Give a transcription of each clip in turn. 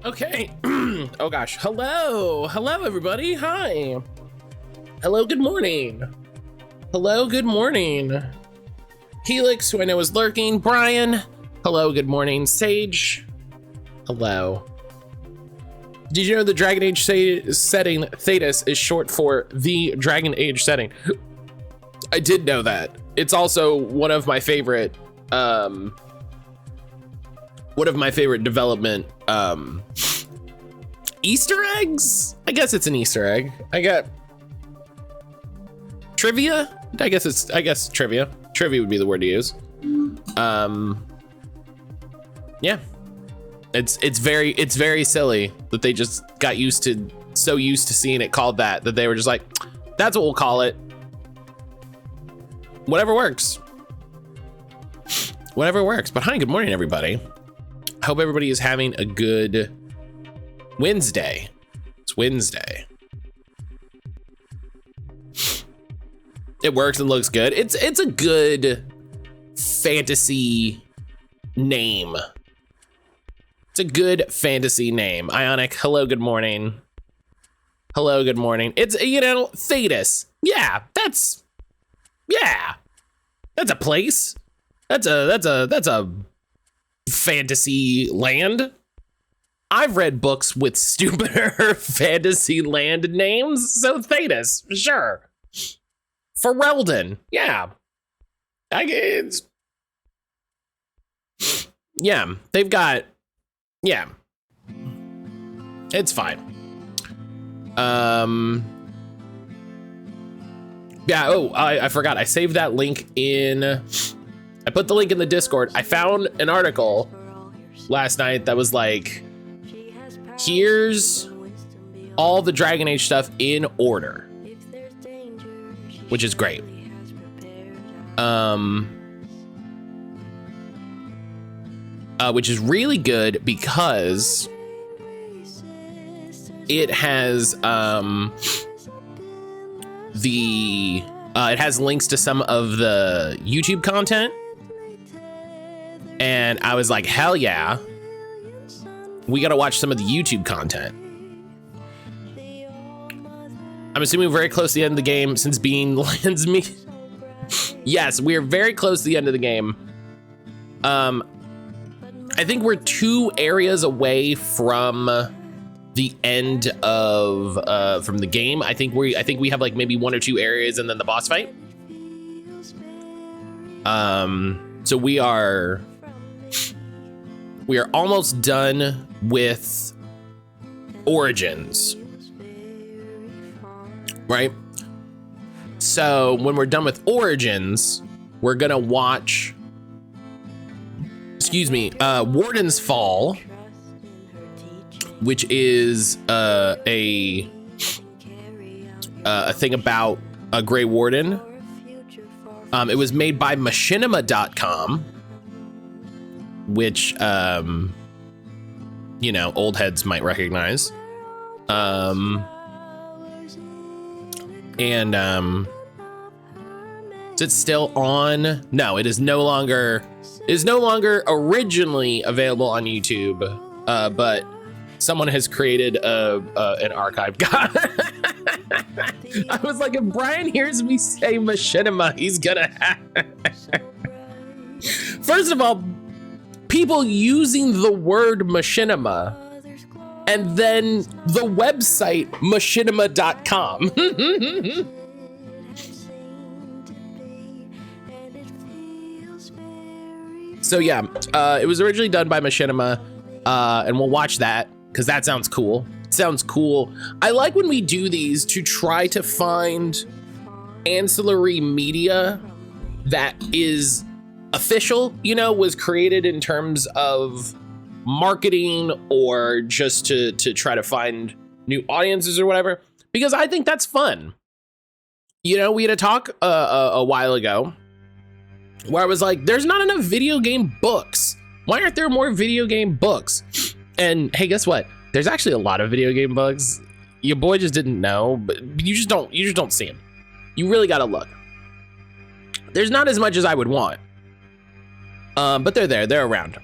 Okay. Oh gosh. Hello everybody. Hi. Hello, good morning. Hello, good morning. Helix, who I know is lurking. Brian. Hello, good morning. Sage. Hello. Did you know the Dragon Age setting Thetis is short for the Dragon Age setting? I did know that. It's also one of my favorite development Easter eggs? I guess it's an Easter egg. I got trivia. I guess trivia. Trivia would be the word to use. Yeah. It's very silly that they just got so used to seeing it called that they were just like, that's what we'll call it. Whatever works. Whatever works. But hi, good morning, everybody. I hope everybody is having a good Wednesday. It's Wednesday. It works and looks good. It's a good fantasy name. It's a good fantasy name. Ionic, hello, good morning. Hello, good morning. It's, Thetis. Yeah, that's a place. That's a fantasy land. I've read books with stupider fantasy land names, so Thetis, sure. Ferelden, yeah. Yeah, they've got, yeah. It's fine. Yeah, oh, I forgot. I saved that link I put the link in the Discord. I found an article last night that was like, here's all the Dragon Age stuff in order, which is great. Which is really good because it has it has links to some of the YouTube content. And I was like, hell yeah, we gotta watch some of the YouTube content. I'm assuming we're very close to the end of the game since Bean lends me. Yes, we're very close to the end of the game. I think we're 2 areas away from the end of from the game. I think we have like maybe 1 or 2 areas and then the boss fight. So we are almost done with Origins, right? So when we're done with Origins, we're gonna watch, Warden's Fall, which is a thing about a Grey Warden. It was made by machinima.com, which old heads might recognize. Is it still on? No, it is no longer. It is no longer originally available on YouTube, but someone has created an archive. God, I was like, if Brian hears me say machinima, he's gonna. First of all, people using the word machinima, and then the website machinima.com. So yeah, it was originally done by Machinima, and we'll watch that because that sounds cool. It sounds cool. I like when we do these to try to find ancillary media that is official, was created in terms of marketing or just to try to find new audiences or whatever, because I think that's fun. We had a talk a while ago where I was like, there's not enough video game books. Why aren't there more video game books? And hey, guess what? There's actually a lot of video game books. Your boy just didn't know, but you just don't see them. You really gotta look. There's not as much as I would want. But they're there, they're around.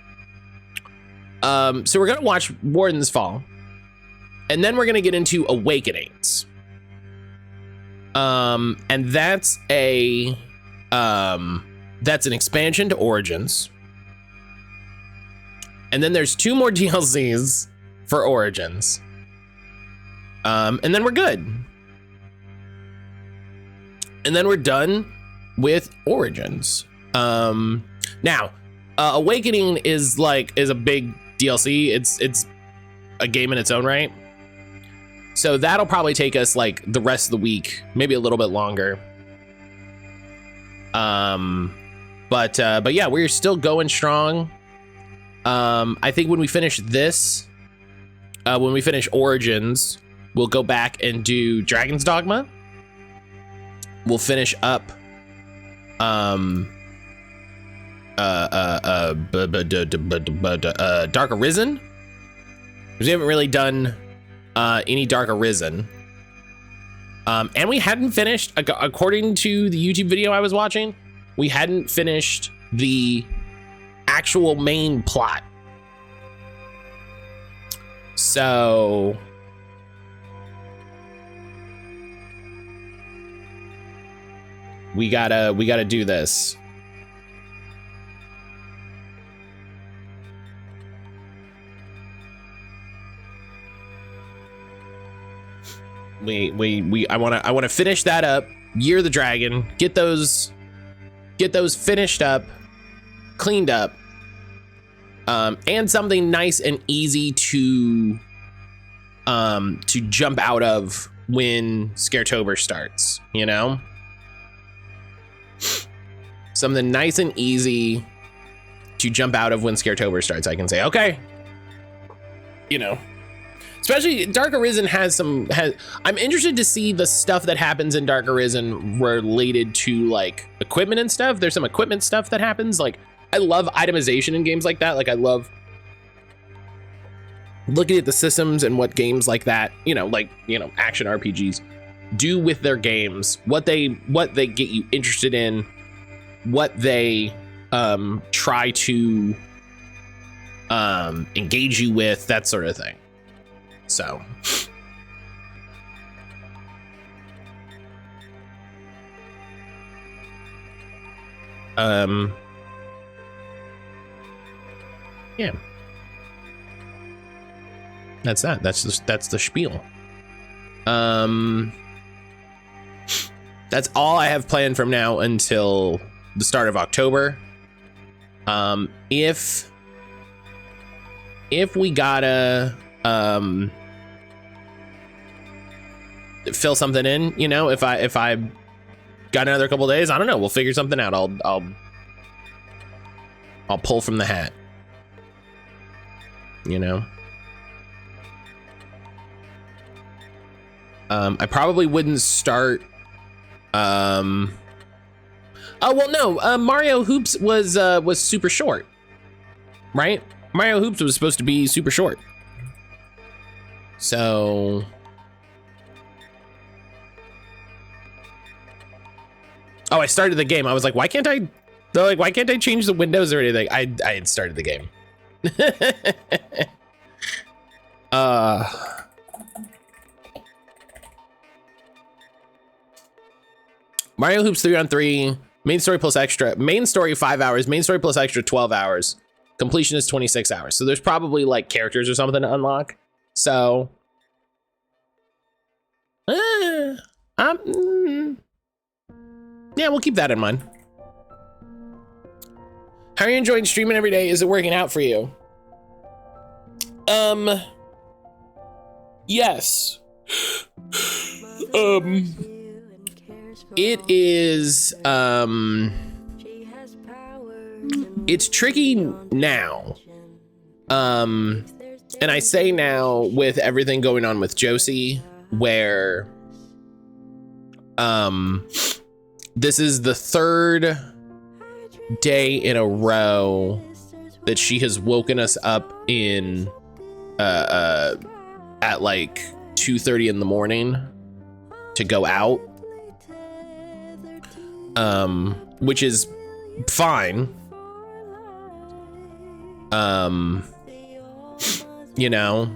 So we're gonna watch Warden's Fall, and then we're gonna get into Awakenings. And that's an expansion to Origins. And then there's 2 more DLCs for Origins. And then we're good. And then we're done with Origins. Now, Awakening is a big DLC. It's a game in its own right. So that'll probably take us like the rest of the week, maybe a little bit longer. But yeah, we're still going strong. I think when we finish this, when we finish Origins, we'll go back and do Dragon's Dogma. We'll finish up Dark Arisen, because we haven't really done any Dark Arisen. And we hadn't finished, according to the YouTube video I was watching, we hadn't finished the actual main plot. So we gotta do this. I wanna finish that up, Year of the Dragon, get those finished up, cleaned up, and something nice and easy to jump out of when Scaretober starts, you know? Something nice and easy to jump out of when Scaretober starts. I can say, okay, you know, especially Dark Arisen I'm interested to see the stuff that happens in Dark Arisen related to like equipment and stuff. There's some equipment stuff that happens. Like, I love itemization in games like that. Like, I love looking at the systems and what games like that, action RPGs do with their games, what they get you interested in, what they try to engage you with, that sort of thing. So yeah, that's that. That's the spiel. That's all I have planned from now until the start of October. If we gotta fill something in, if I got another couple days, I don't know, we'll figure something out. I'll pull from the hat, I probably wouldn't start. Oh well, no. Mario Hoops was super short, right? Mario Hoops was supposed to be super short. So I started the game. I was like, why can't I? They're like, why can't I change the windows or anything? I had started the game. Mario Hoops 3-on-3, main story plus extra, main story 5 hours, main story plus extra 12 hours, completion is 26 hours. So there's probably like characters or something to unlock. So yeah, we'll keep that in mind. How are you enjoying streaming every day? Is it working out for you? Yes. It is, it's tricky now. And I say now with everything going on with Josie, where, this is the 3rd day in a row that she has woken us up in, at like 2:30 in the morning to go out. Which is fine. you know,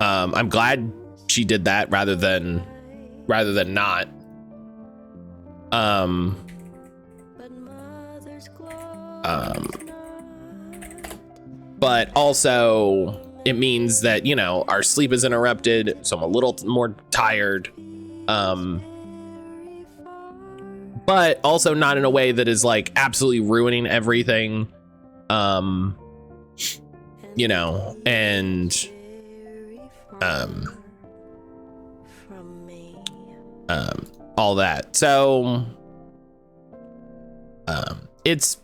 I'm glad she did that rather than not. But also it means that, you know, our sleep is interrupted, so I'm a little more tired. But also not in a way that is like absolutely ruining everything. You know, and all that. So it's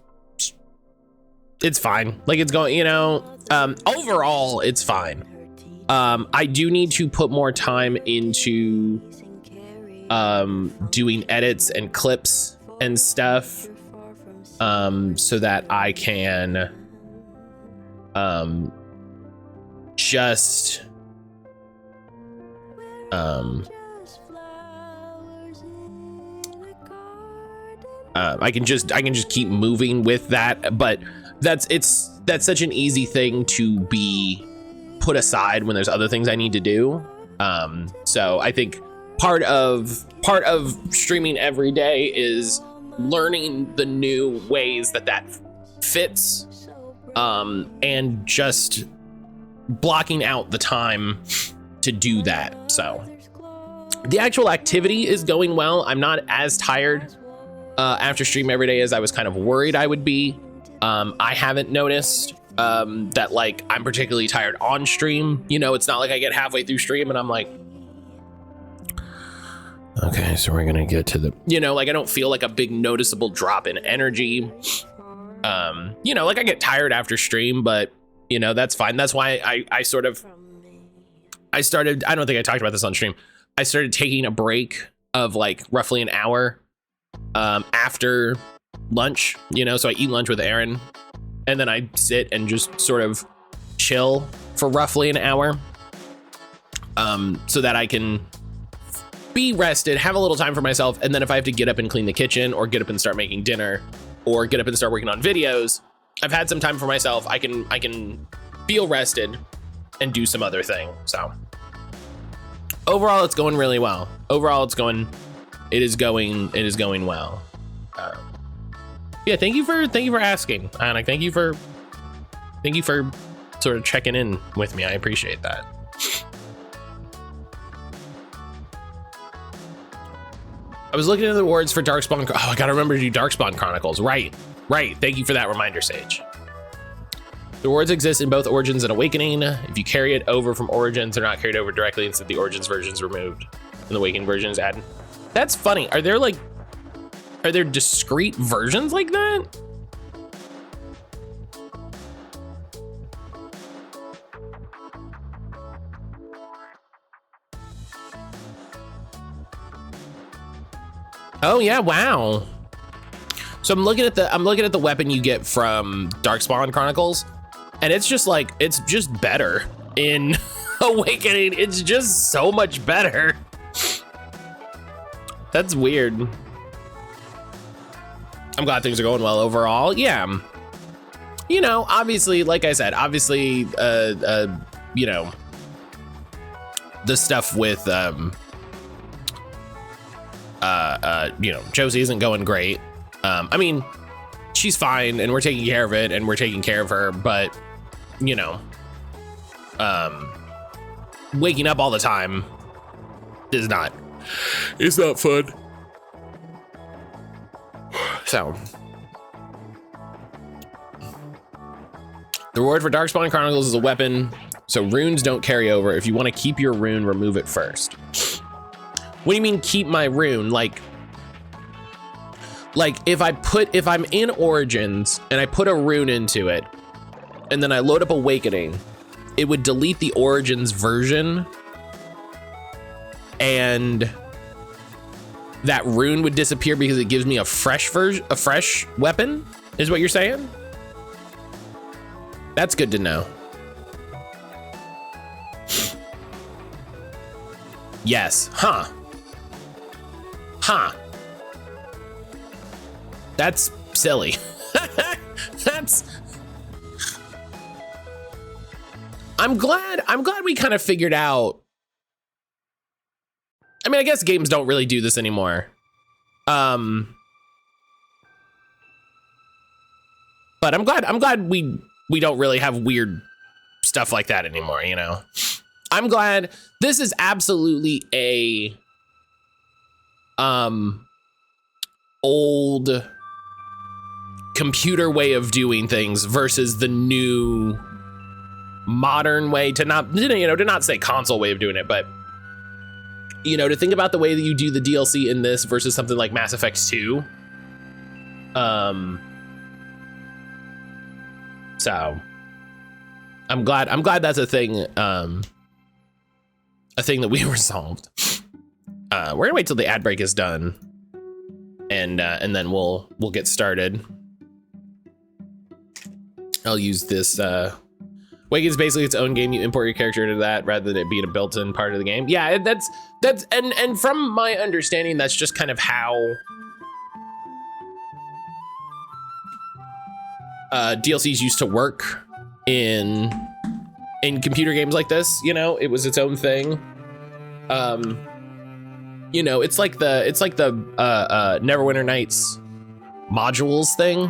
fine. Like, it's going, you know, overall it's fine. I do need to put more time into doing edits and clips and stuff, so that I can just I can just keep moving with that. But that's such an easy thing to be put aside when there's other things I need to do. So I think part of streaming every day is learning the new ways that fits, and just blocking out the time to do that. So the actual activity is going well. I'm not as tired after stream every day as I was kind of worried I would be. I haven't noticed that like I'm particularly tired on stream. You know, it's not like I get halfway through stream and I'm like, okay, so we're gonna get to the, you know, like I don't feel like a big noticeable drop in energy. You know, like I get tired after stream, but you know, that's fine. That's why I started, I don't think I talked about this on stream. I started taking a break of like roughly an hour after lunch, you know, so I eat lunch with Aaron and then I sit and just sort of chill for roughly an hour, so that I can be rested, have a little time for myself, and then if I have to get up and clean the kitchen or get up and start making dinner or get up and start working on videos, I've had some time for myself. I can feel rested and do some other thing. So overall, it's going really well. It is going well. Yeah, thank you for asking, and thank you for sort of checking in with me. I appreciate that. I was looking at the rewards for Darkspawn. Oh, I gotta remember to do Darkspawn Chronicles. Right. Thank you for that reminder, Sage. The rewards exist in both Origins and Awakening. If you carry it over from Origins, they're not carried over directly. Instead, the Origins version is removed and the Awakening version is added. That's funny. Are there discrete versions like that? Oh yeah, wow. So I'm looking at the weapon you get from Darkspawn Chronicles, and it's just better in Awakening. It's just so much better. That's weird. I'm glad things are going well overall. Yeah. You know, obviously, like I said, you know, the stuff with you know, Josie isn't going great. I mean, she's fine and we're taking care of it and we're taking care of her, but you know, waking up all the time is not fun. So the reward for Darkspawn Chronicles is a weapon, so runes don't carry over. If you want to keep your rune, remove it first. What do you mean keep my rune? Like if I'm in Origins and I put a rune into it and then I load up Awakening, it would delete the Origins version and that rune would disappear because it gives me a fresh weapon, is what you're saying? That's good to know. Yes, huh. That's silly. I'm glad we kind of figured out. I mean, I guess games don't really do this anymore. But I'm glad we don't really have weird stuff like that anymore, you know? I'm glad this is absolutely a old computer way of doing things versus the new modern way, to not say console way of doing it, but to think about the way that you do the DLC in this versus something like Mass Effect 2. So I'm glad that's a thing that we resolved. We're gonna wait till the ad break is done, and then we'll get started. I'll use this. Wake is basically its own game. You import your character into that rather than it being a built-in part of the game. Yeah, that's and from my understanding, that's just kind of how DLCs used to work in computer games like this. It was its own thing. It's like the Neverwinter Nights modules thing,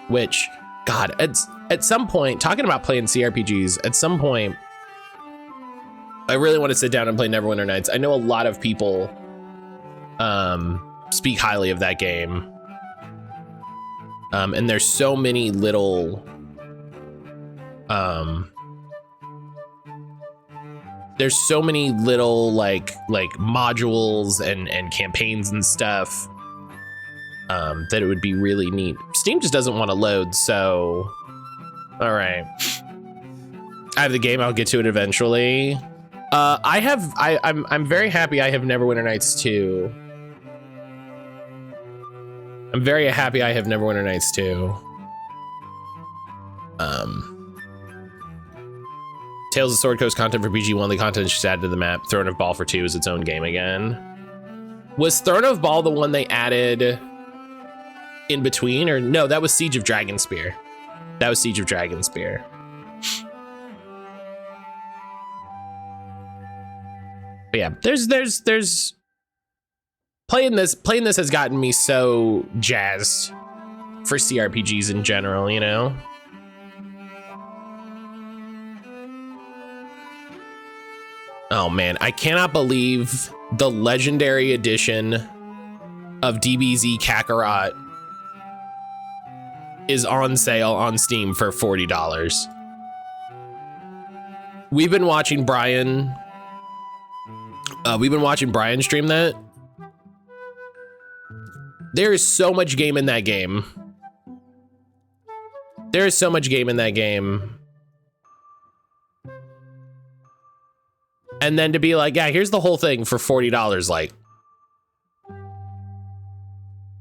which, God, at some point, talking about playing CRPGs, at some point, I really want to sit down and play Neverwinter Nights. I know a lot of people speak highly of that game. And there's so many little like modules and campaigns and stuff that it would be really neat. Steam just doesn't want to load, so all right. I have the game. I'll get to it eventually. I'm very happy I have Neverwinter Nights 2. I'm very happy I have Neverwinter Nights 2. Tales of Sword Coast content for BG1. The content is just added to the map. Throne of Ball for 2 is its own game again. Was Throne of Ball the one they added in between, or no? That was Siege of Dragonspear. That was Siege of Dragonspear. But yeah, there's playing this has gotten me so jazzed for CRPGs in general, Oh man, I cannot believe the legendary edition of DBZ Kakarot is on sale on Steam for $40. We've been watching Brian stream that. There is so much game in that game. There is so much game in that game. And then to be like, yeah, here's the whole thing for $40. Like,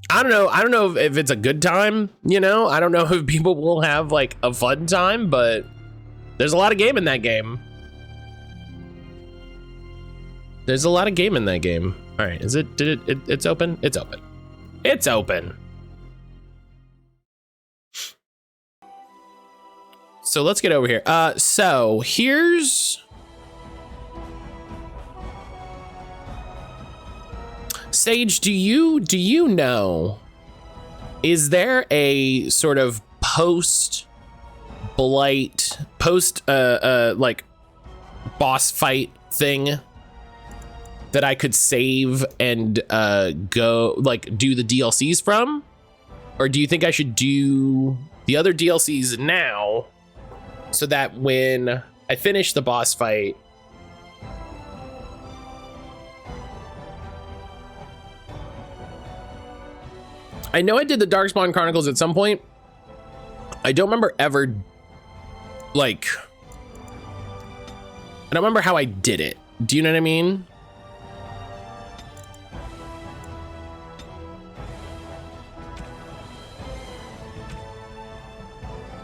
I don't know if it's a good time, I don't know if people will have like a fun time, but there's a lot of game in that game. There's a lot of game in that game. All right, it's open? It's open. It's open. So let's get over here. So here's Sage, do you know, is there a sort of post like boss fight thing that I could save and go like do the DLCs from? Or do you think I should do the other DLCs now so that when I finish the boss fight, I know I did the Darkspawn Chronicles at some point. I don't remember ever, like, I don't remember how I did it. Do you know what I mean?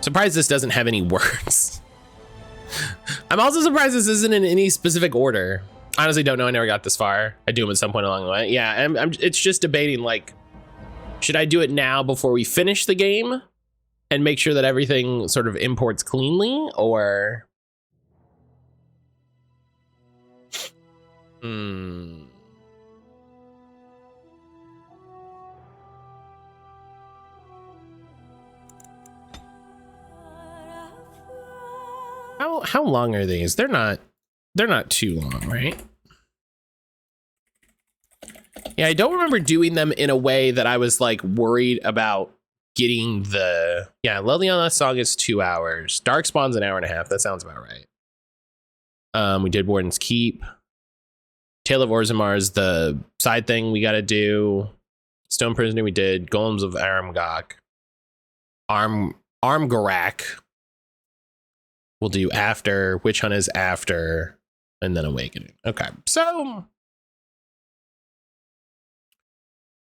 Surprised this doesn't have any words. I'm also surprised this isn't in any specific order. Honestly, don't know. I never got this far. I do them at some point along the way. Yeah, it's just debating, like, should I do it now before we finish the game and make sure that everything sort of imports cleanly, or Hmm. How long are these? They're not too long, right? Yeah, I don't remember doing them in a way that I was like worried about getting the, yeah, Liliana's song is 2 hours. Darkspawn's an hour and a half. That sounds about right. We did Warden's Keep. Tale of Orzamar's the side thing we got to do. Stone Prisoner we did. Golems of Aramgok. Armgarak we'll do after. Witch Hunt is after. And then Awakening. Okay, so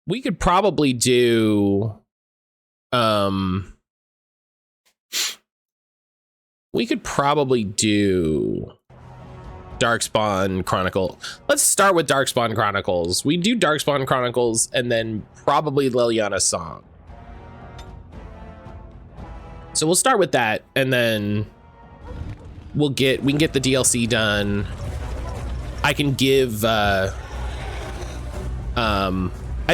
we could probably do Darkspawn Chronicle. Let's start with Darkspawn Chronicles. We do Darkspawn Chronicles and then probably Liliana's song. So we'll start with that and then we can get the DLC done. I can give I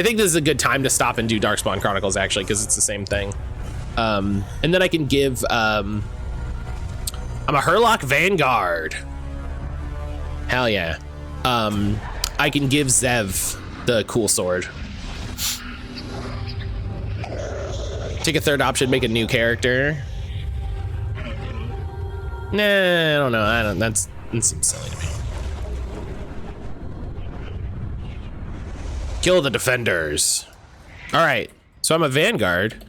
think this is a good time to stop and do Darkspawn Chronicles actually, because it's the same thing. And then I can give I'm a Herlock Vanguard. Hell yeah. I can give Zev the cool sword. Take a third option, make a new character. Nah, I don't know. That seems silly to me. Kill the defenders. All right, so I'm a Vanguard.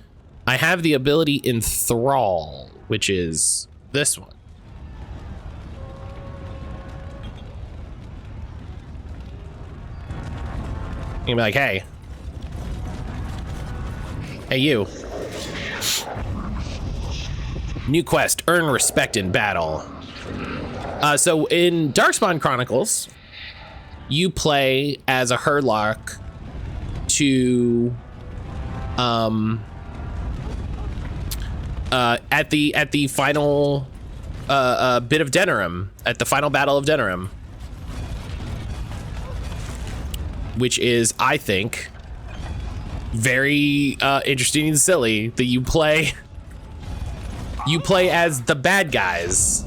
I have the ability Enthrall, which is this one. You can be like, hey, you. New quest, earn respect in battle. So in Darkspawn Chronicles, you play as a Herlock to at the final bit of Denerim, at the final battle of Denerim, which is, I think, very interesting and silly that you play as the bad guys.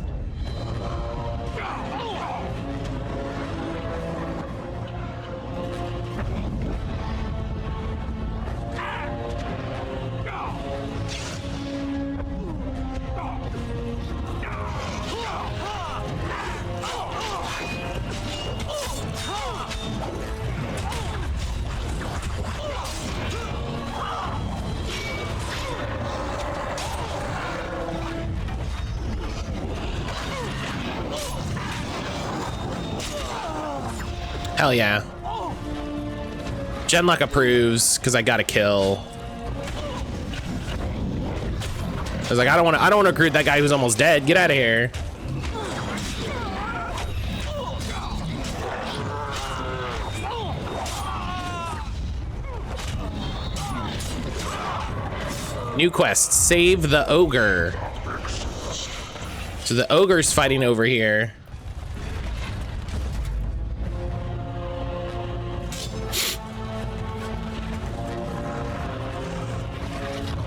Hell yeah. Genlock approves because I got a kill. I was like, I don't want to recruit that guy who's almost dead. Get out of here. New quest, save the ogre. So the ogre's fighting over here.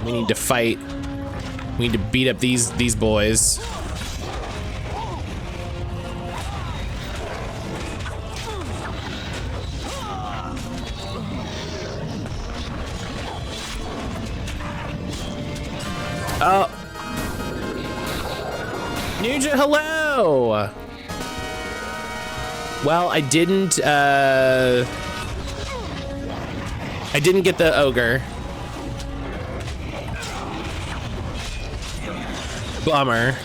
We need to fight. We need to beat up these boys. Oh. Ninja, hello. Well, I didn't get the ogre. Bummer.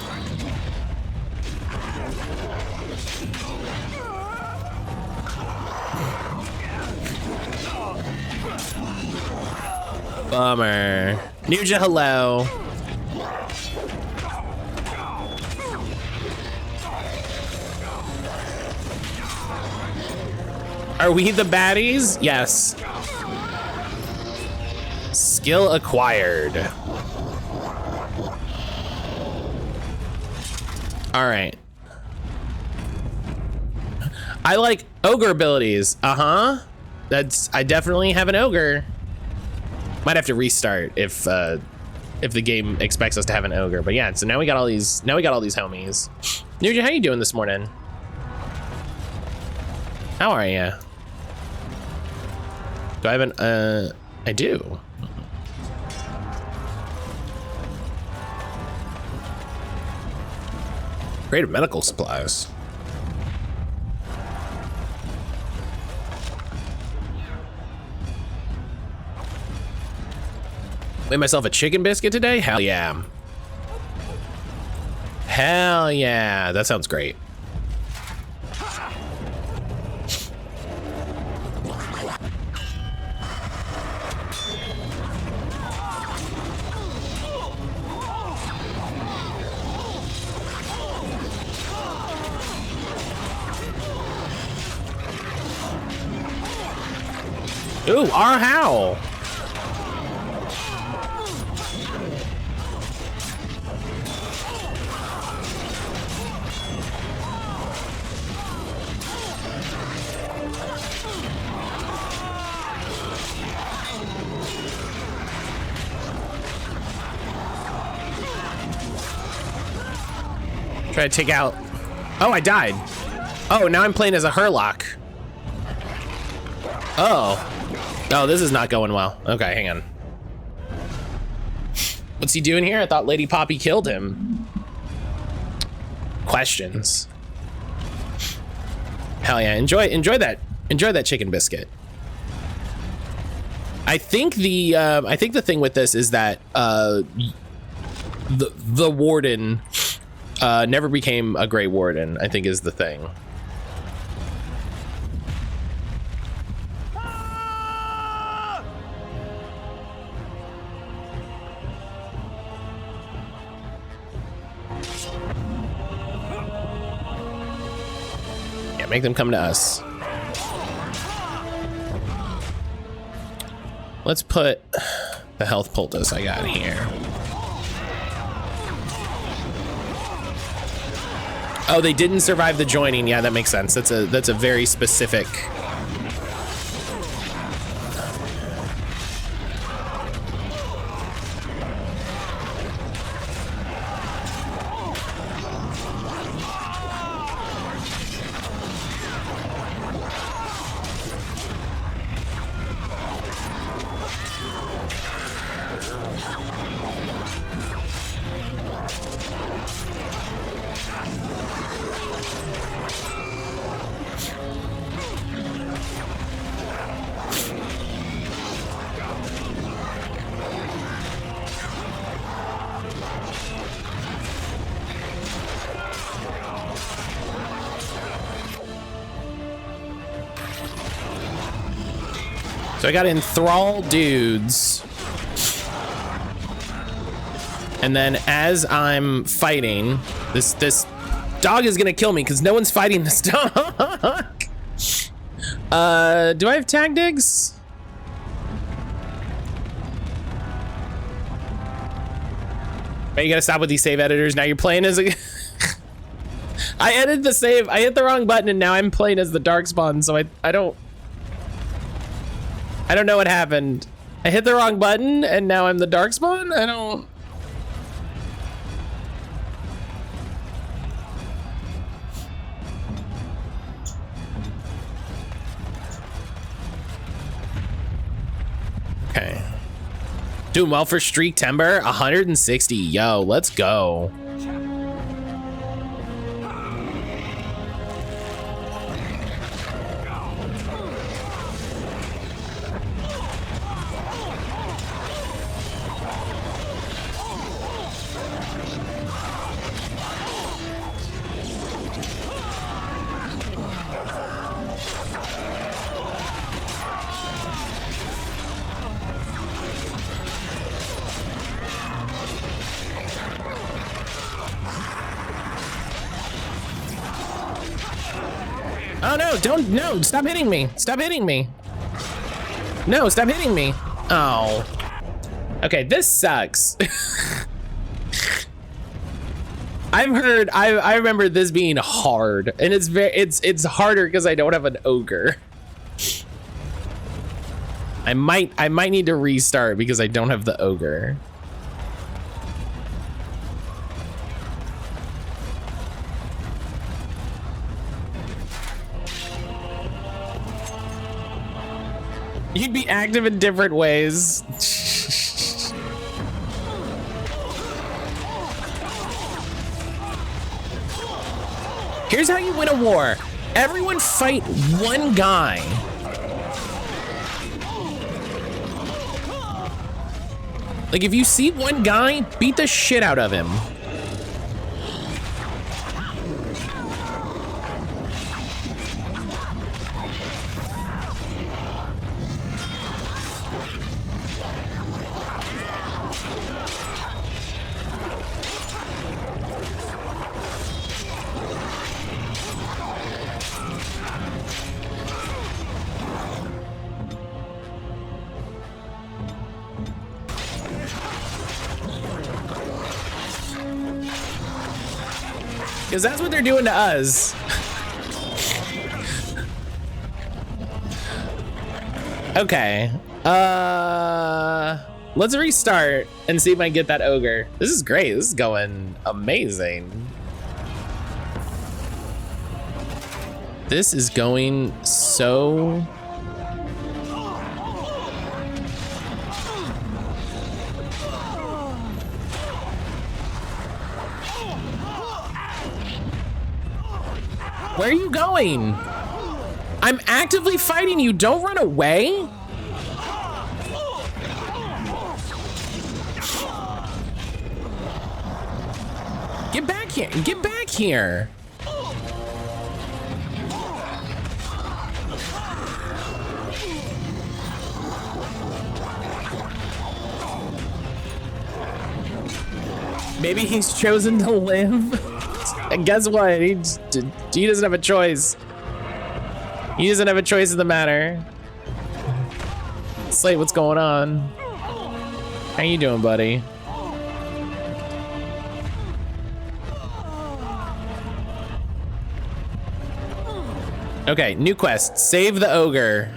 Bummer. Ninja, hello. Are we the baddies? Yes. Skill acquired. All right. I like ogre abilities. I definitely have an ogre. Might have to restart if the game expects us to have an ogre. But yeah, so now we got all these homies. Nugent, how you doing this morning? How are you? Do I have an I do. Great medical supplies. Made myself a chicken biscuit today? Hell yeah. Hell yeah, that sounds great. Ooh, our howl. Try to take out. Oh, I died. Oh, now I'm playing as a Herlock. Oh. Oh, this is not going well. Okay, hang on. What's he doing here? I thought Lady Poppy killed him. Questions. Hell yeah, enjoy that chicken biscuit. I think the thing with this is that the warden never became a Grey Warden, I think is the thing. Yeah, make them come to us. Let's put the health poultice I got here. Oh, they didn't survive the joining. Yeah, that makes sense. That's a very specific. So I got enthrall dudes. And then as I'm fighting, this dog is gonna kill me because no one's fighting this dog. Do I have tag digs? You gotta stop with these save editors. Now you're playing as a... I edited the save. I hit the wrong button and now I'm playing as the Darkspawn, so I don't know what happened. I hit the wrong button and now I'm the Darkspawn? I don't... Okay. Doing well for Streak Timber, 160. Yo, let's go. Oh no, no, stop hitting me. Stop hitting me. No, stop hitting me. Oh. Okay, this sucks. I remember this being hard, and it's harder because I don't have an ogre. I might need to restart because I don't have the ogre. You'd be active in different ways. Here's how you win a war. Everyone fight one guy. Like, if you see one guy, beat the shit out of him. Because that's what they're doing to us. Okay. Let's restart and see if I can get that ogre. This is great. This is going amazing. This is going so... Where are you going? I'm actively fighting you. Don't run away. Get back here. Get back here. Maybe he's chosen to live. And guess what? He doesn't have a choice. He doesn't have a choice in the matter. Slate, what's going on? How you doing, buddy? Okay, new quest. Save the ogre.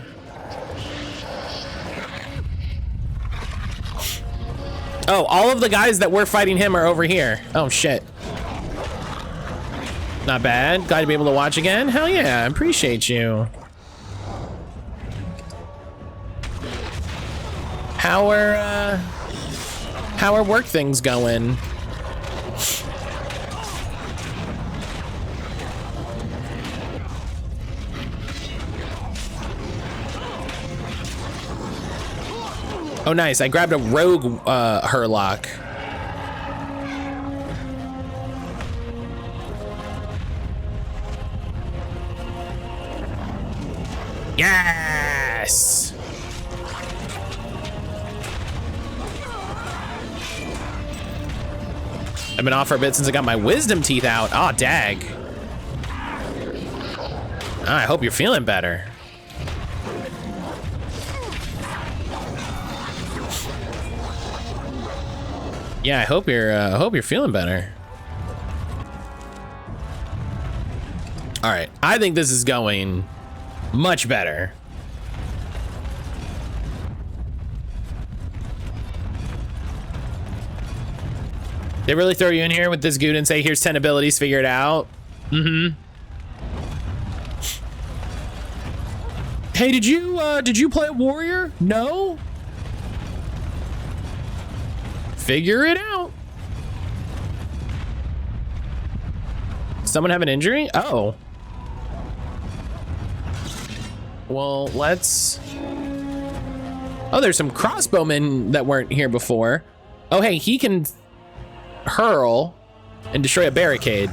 Oh, all of the guys that were fighting him are over here. Oh, shit. Not bad. Glad to be able to watch again. Hell yeah, I appreciate you. How are work things going? Oh, nice. I grabbed a rogue Herlock. Yes! I've been off for a bit since I got my wisdom teeth out. Aw, dag. I hope you're feeling better. Yeah, I hope you're feeling better. All right, I think this is going much better. They really throw you in here with this goon and say, here's 10 abilities, figure it out. Mm-hmm. Hey, did you play a warrior? No? Figure it out. Someone have an injury? Oh. Well, let's... Oh, there's some crossbowmen that weren't here before. Oh, hey, he can hurl and destroy a barricade.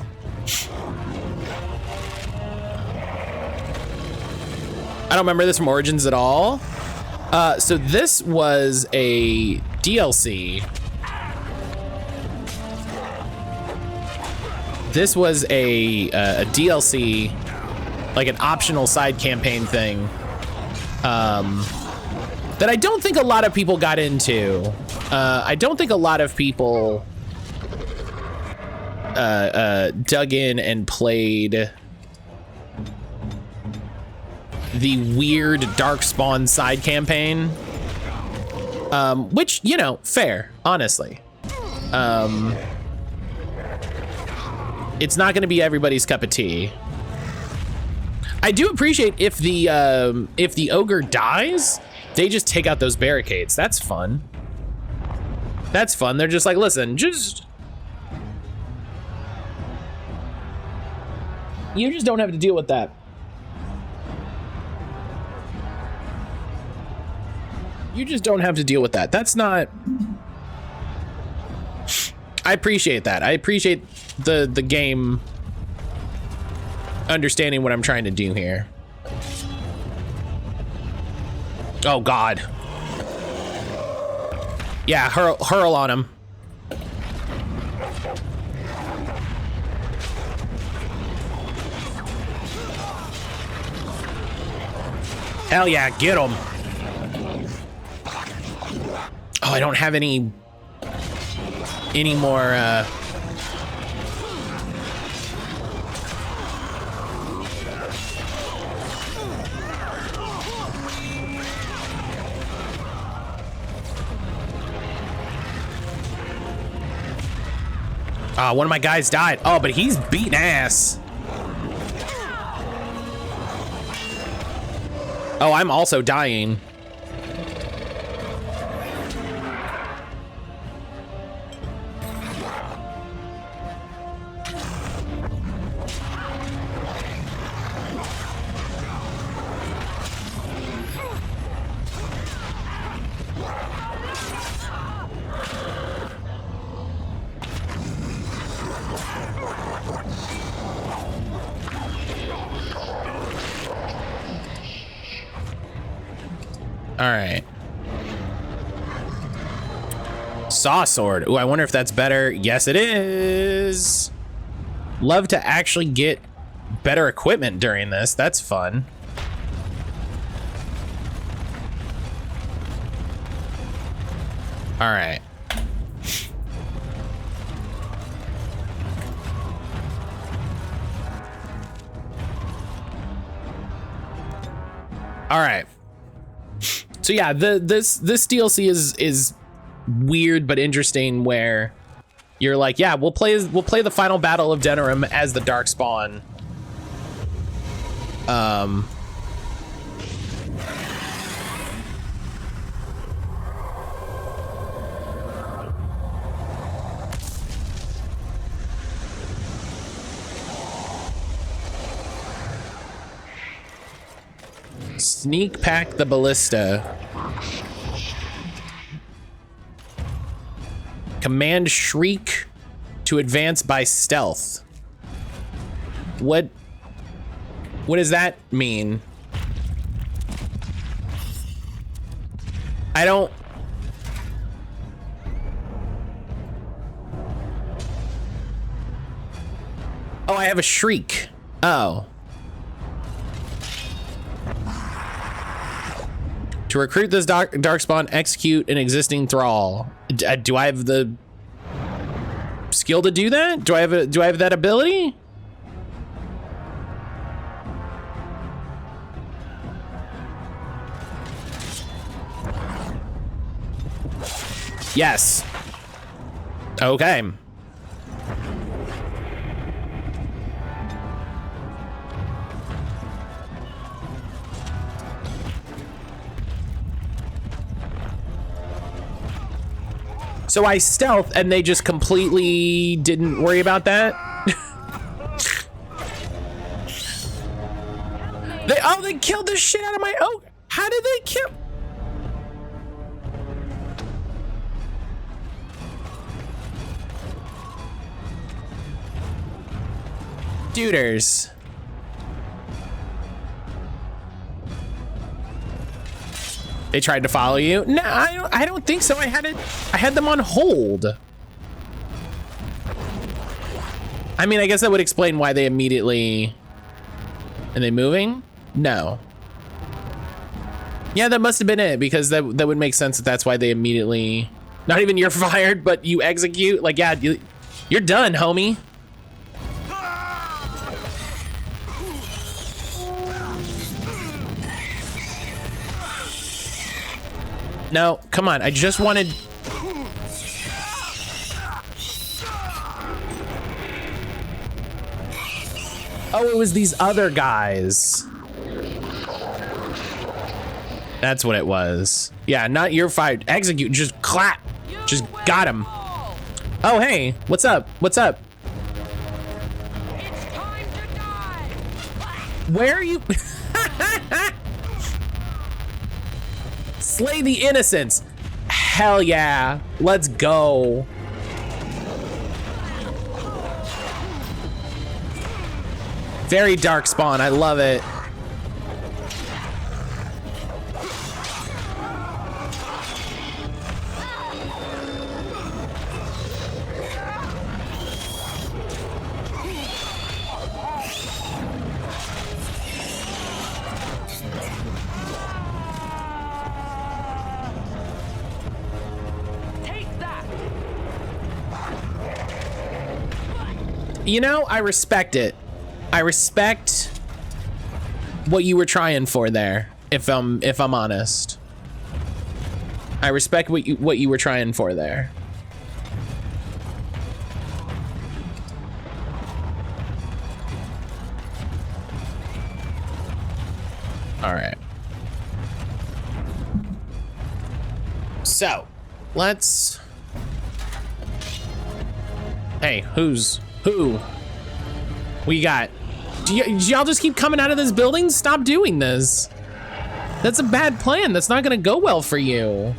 I don't remember this from Origins at all. So this was a DLC. This was a DLC, like an optional side campaign thing, that I don't think a lot of people got into. I don't think a lot of people dug in and played the weird Darkspawn side campaign, which, you know, fair, honestly. It's not going to be everybody's cup of tea. I do appreciate if the ogre dies, they just take out those barricades. That's fun. That's fun. They're just like, listen, you just don't have to deal with that. You just don't have to deal with that. That's not... I appreciate that. I appreciate the game understanding what I'm trying to do here. Oh, God. Yeah, hurl on him. Hell yeah, get him. Oh, I don't have any more, one of my guys died. Oh, but he's beating ass. Oh, I'm also dying. All right. Saw sword. Ooh, I wonder if that's better. Yes, it is. Love to actually get better equipment during this. That's fun. All right. All right. So yeah, this DLC is weird but interesting, where you're like, yeah, we'll play the final battle of Denerim as the Darkspawn. Sneak pack the ballista. Command Shriek to advance by stealth. What does that mean? I don't... Oh, I have a shriek. Oh. To recruit this Darkspawn, execute an existing thrall. Do I have the skill to do that? Do I have that ability? Yes. Okay. So I stealth and they just completely didn't worry about that? They killed the shit out of my oak. How did they kill? Duders. They tried to follow you? No, I don't think so. I had them on hold. I mean, I guess that would explain why they immediately... Are they moving? No. Yeah, that must have been it, because that would make sense that that's why they immediately... Not even you're fired, but you execute. Like, yeah, you're done, homie. No, come on. I just wanted... Oh, it was these other guys. That's what it was. Yeah, not your fight. Execute. Just clap. Just got him. Oh, hey. What's up? What's up? It's time to die. Where are you? Slay the innocents. Hell yeah. Let's go. Very dark spawn. I love it. Take that. You know, I respect it. I respect what you were trying for there, if I'm honest. I respect what you were trying for there. All right. So, let's... Hey, who? We got... Do y'all just keep coming out of this building? Stop doing this. That's a bad plan. That's not gonna go well for you.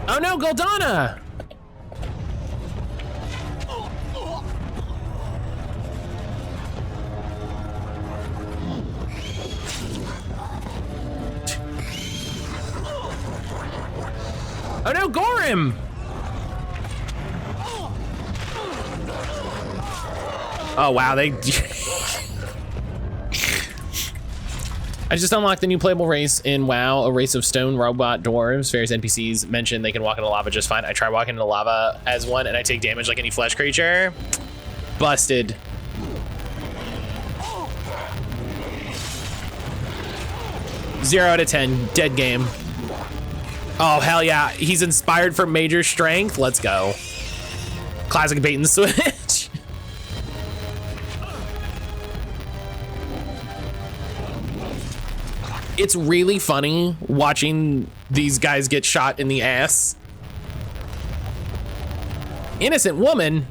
Oh no, Goldana! Oh no, Gorim! Oh wow, they... I just unlocked the new playable race in WoW, a race of stone robot dwarves. Various NPCs mentioned they can walk into lava just fine. I try walking into lava as one and I take damage like any flesh creature. Busted. Zero out of 10, dead game. Oh, hell yeah. He's inspired for major strength. Let's go. Classic bait and switch. It's really funny watching these guys get shot in the ass. Innocent woman.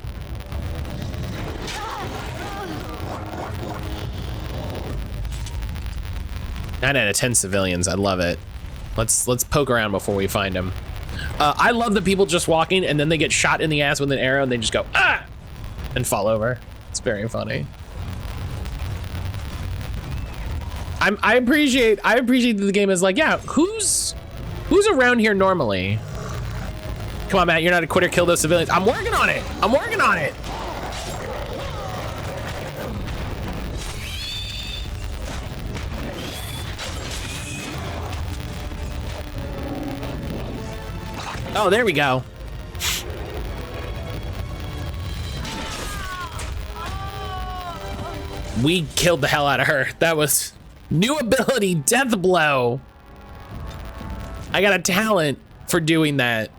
Nine out of 10 civilians. I love it. Let's poke around before we find him. I love the people just walking and then they get shot in the ass with an arrow and they just go, ah, and fall over. It's very funny. I appreciate that the game is like, yeah, who's around here normally? Come on, Matt, you're not a quitter, kill those civilians. I'm working on it. I'm working on it. Oh, there we go. We killed the hell out of her. That was new ability, death blow. I got a talent for doing that.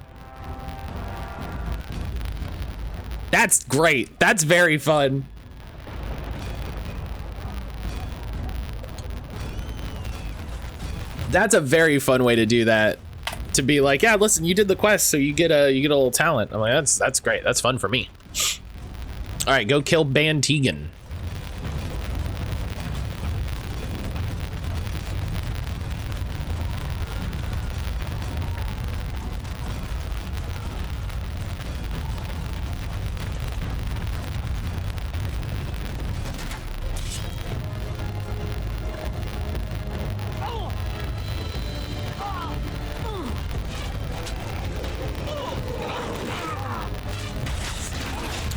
That's great. That's very fun. That's a very fun way to do that. To be like, yeah, listen, you did the quest, so you get a little talent. I'm like, that's great. That's fun for me. All right, go kill Ban Tegan.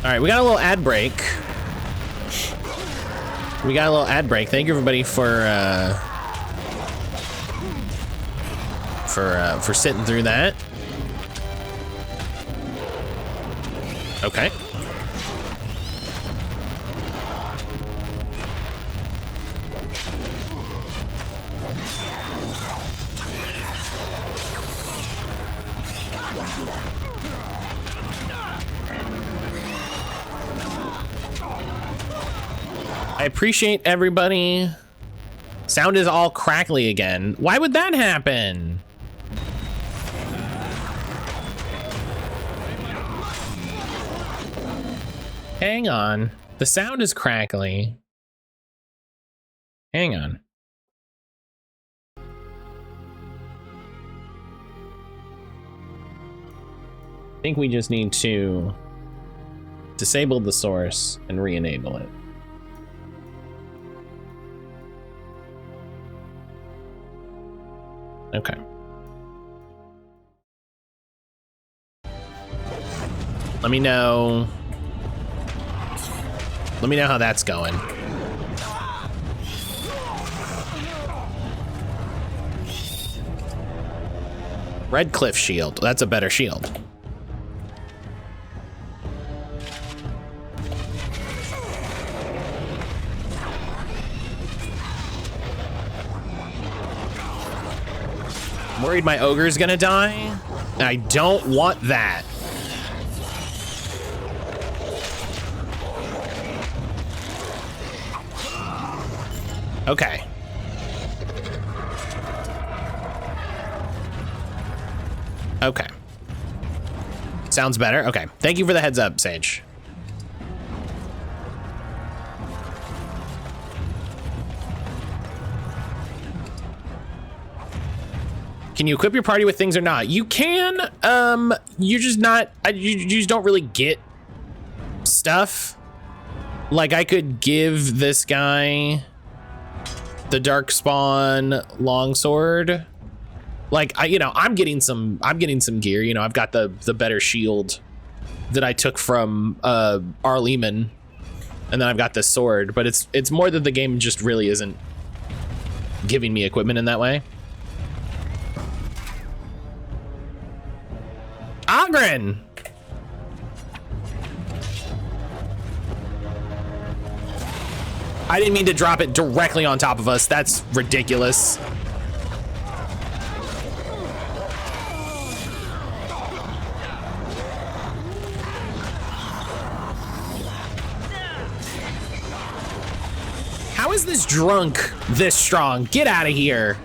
All right, we got a little ad break. Thank you everybody for for sitting through that. Okay. I appreciate everybody. Sound is all crackly again. Why would that happen? Hang on. The sound is crackly. Hang on. I think we just need to disable the source and re-enable it. Okay. Let me know. Let me know how that's going. Red Cliff shield. That's a better shield. I'm worried my ogre's gonna die. I don't want that. Okay. Okay. Sounds better. Okay. Thank you for the heads up, Sage. Can you equip your party with things or not? You can. You're just not. You just don't really get stuff. Like I could give this guy the Darkspawn longsword. Like I'm getting some gear. You know, I've got the better shield that I took from Arleman, and then I've got this sword. But it's more that the game just really isn't giving me equipment in that way. Ogren! I didn't mean to drop it directly on top of us. That's ridiculous. How is this drunk this strong? Get out of here.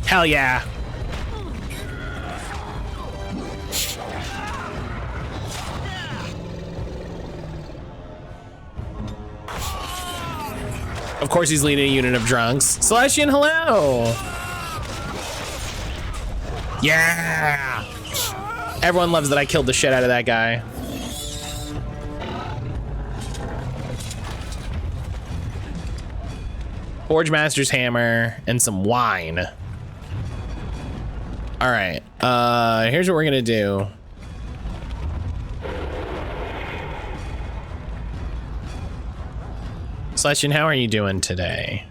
Hell yeah. Of course he's leading a unit of drunks. Celestian, hello. Yeah. Everyone loves that I killed the shit out of that guy. Forge Master's hammer and some wine. All right, here's what we're gonna do. Celestian, how are you doing today?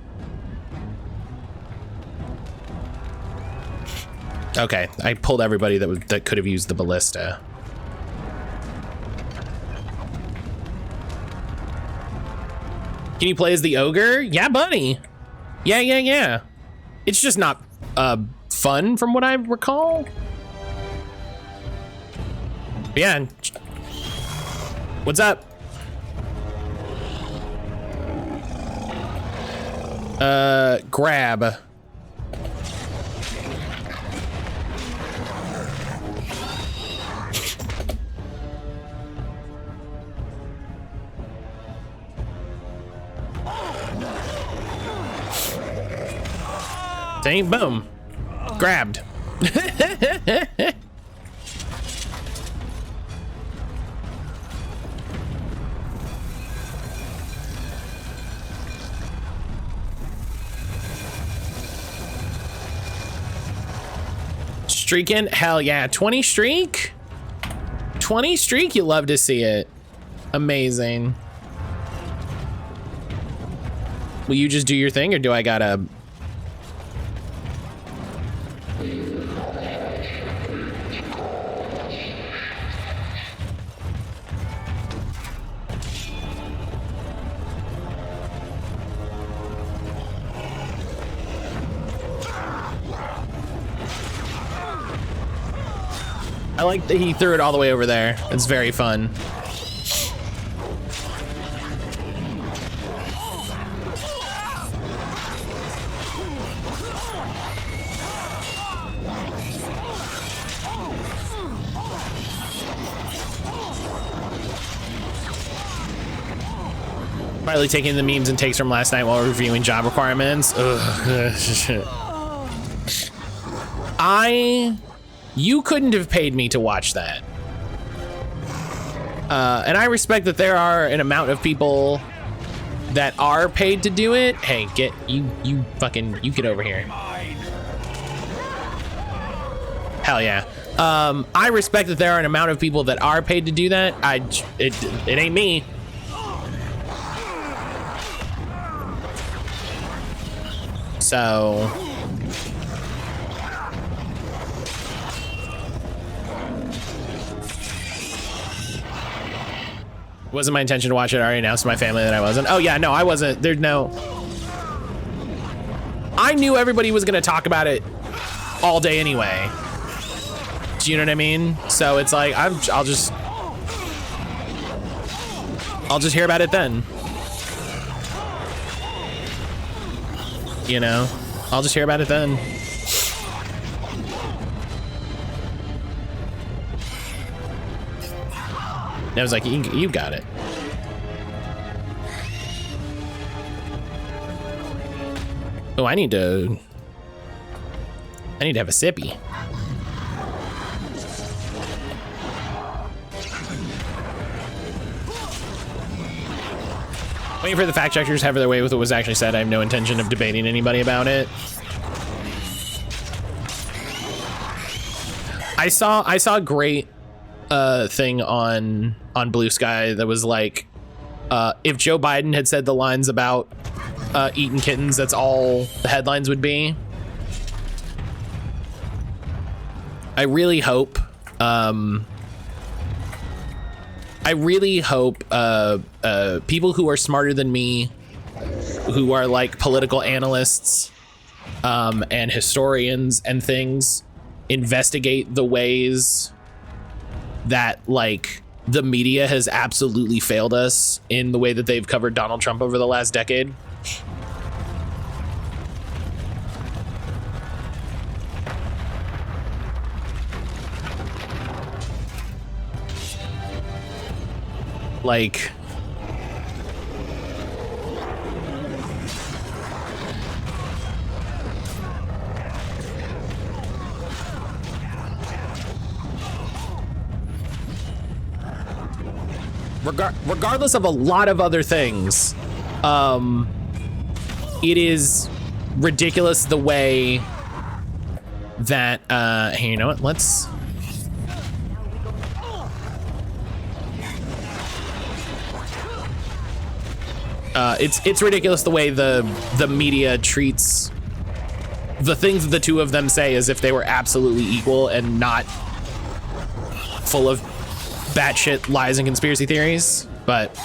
Okay, I pulled everybody that could have used the ballista. Can you play as the ogre? Yeah, buddy. Yeah. It's just not fun from what I recall. But yeah. What's up? Grab. Dang, boom. Grabbed. Streaking? Hell yeah. 20 streak? 20 streak, you love to see it. Amazing. Will you just do your thing, or do I gotta? I like that he threw it all the way over there. It's very fun. Probably taking the memes and takes from last night while reviewing job requirements. Ugh. You couldn't have paid me to watch that. And I respect that there are an amount of people that are paid to do it. Hey, get you get over here. Hell yeah. I respect that there are an amount of people that are paid to do that. It ain't me. So wasn't my intention to watch it. I already announced to my family that I wasn't. Oh yeah, no, I wasn't. There's no. I knew everybody was gonna talk about it all day anyway. Do you know what I mean? So it's like I'll just hear about it then. You know, I'll just hear about it then. And I was like, you got it. Oh, I need to have a sippy. Waiting for the fact checkers to have their way with what was actually said. I have no intention of debating anybody about it. I saw a great thing on Blue Sky that was like, if Joe Biden had said the lines about eating kittens, that's all the headlines would be. I really hope people who are smarter than me, who are like political analysts and historians and things, investigate the ways that like the media has absolutely failed us in the way that they've covered Donald Trump over the last decade. Like, regardless of a lot of other things, it is ridiculous the way that, hey, you know what, let's... It's ridiculous the way the media treats the things that the two of them say as if they were absolutely equal and not full of batshit lies and conspiracy theories, but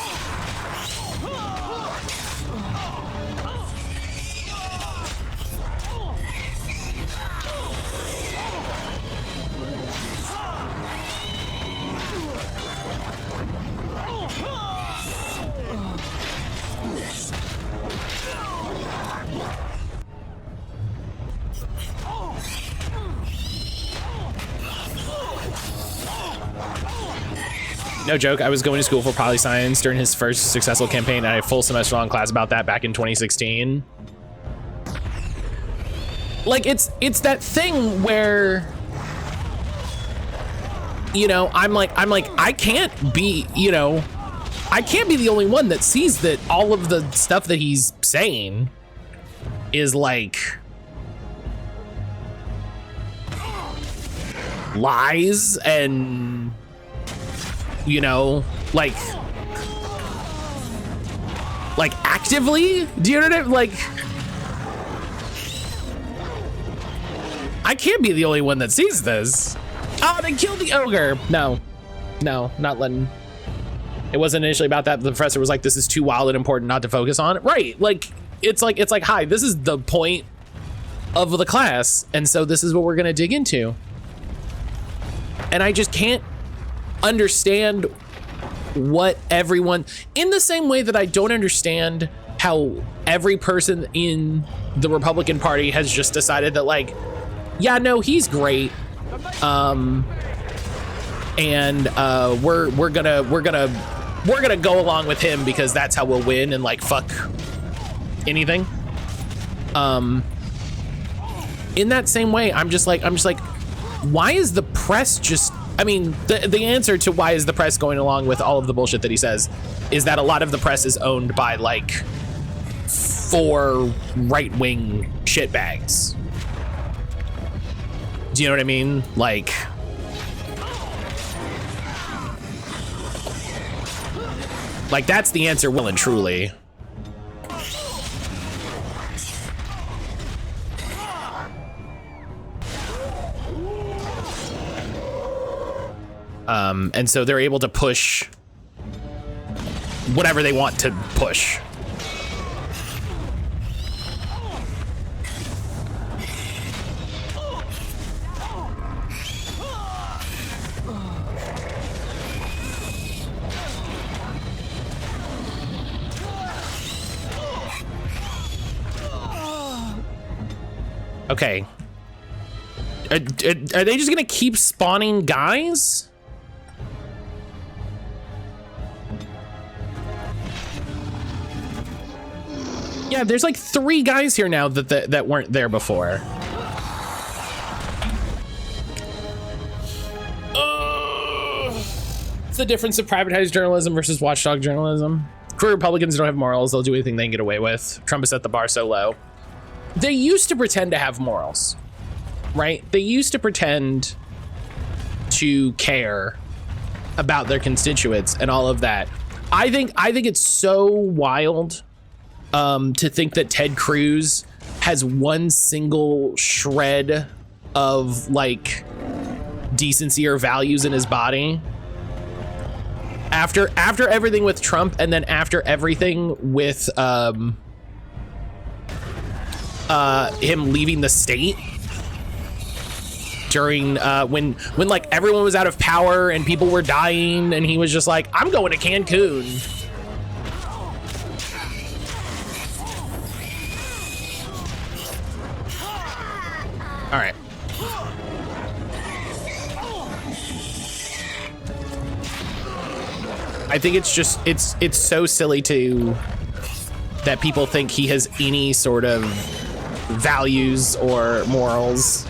no joke, I was going to school for poli-science during his first successful campaign. I had a full semester long class about that back in 2016. Like, it's that thing where, you know, I'm like, I can't be, you know, I can't be the only one that sees that all of the stuff that he's saying is like lies and, you know, like Like actively? Do you know what I mean? Like, I can't be the only one that sees this. Oh, they killed the ogre. No, not letting. It wasn't initially about that. The professor was like, this is too wild and important not to focus on. Right, like, it's like, hi, this is the point of the class. And so this is what we're gonna dig into. And I just can't understand what everyone, in the same way that I don't understand how every person in the Republican Party has just decided that, like, yeah, no, he's great. We're gonna go along with him because that's how we'll win, and like fuck anything. In that same way, I'm just like, why is the press just? I mean, the answer to why is the press going along with all of the bullshit that he says is that a lot of the press is owned by like 4 right-wing shitbags. Do you know what I mean? Like, that's the answer, well and truly. And so they're able to push whatever they want to push. Okay. Are they just gonna keep spawning guys? Yeah, there's like 3 guys here now that weren't there before. It's the difference of privatized journalism versus watchdog journalism. Career Republicans don't have morals. They'll do anything they can get away with. Trump has set the bar so low. They used to pretend to have morals, right? They used to pretend to care about their constituents and all of that. I think it's so wild to think that Ted Cruz has one single shred of like decency or values in his body. After everything with Trump, and then after everything with him leaving the state during when like everyone was out of power and people were dying, and he was just like, I'm going to Cancun. All right. I think it's just it's so silly that people think he has any sort of values or morals.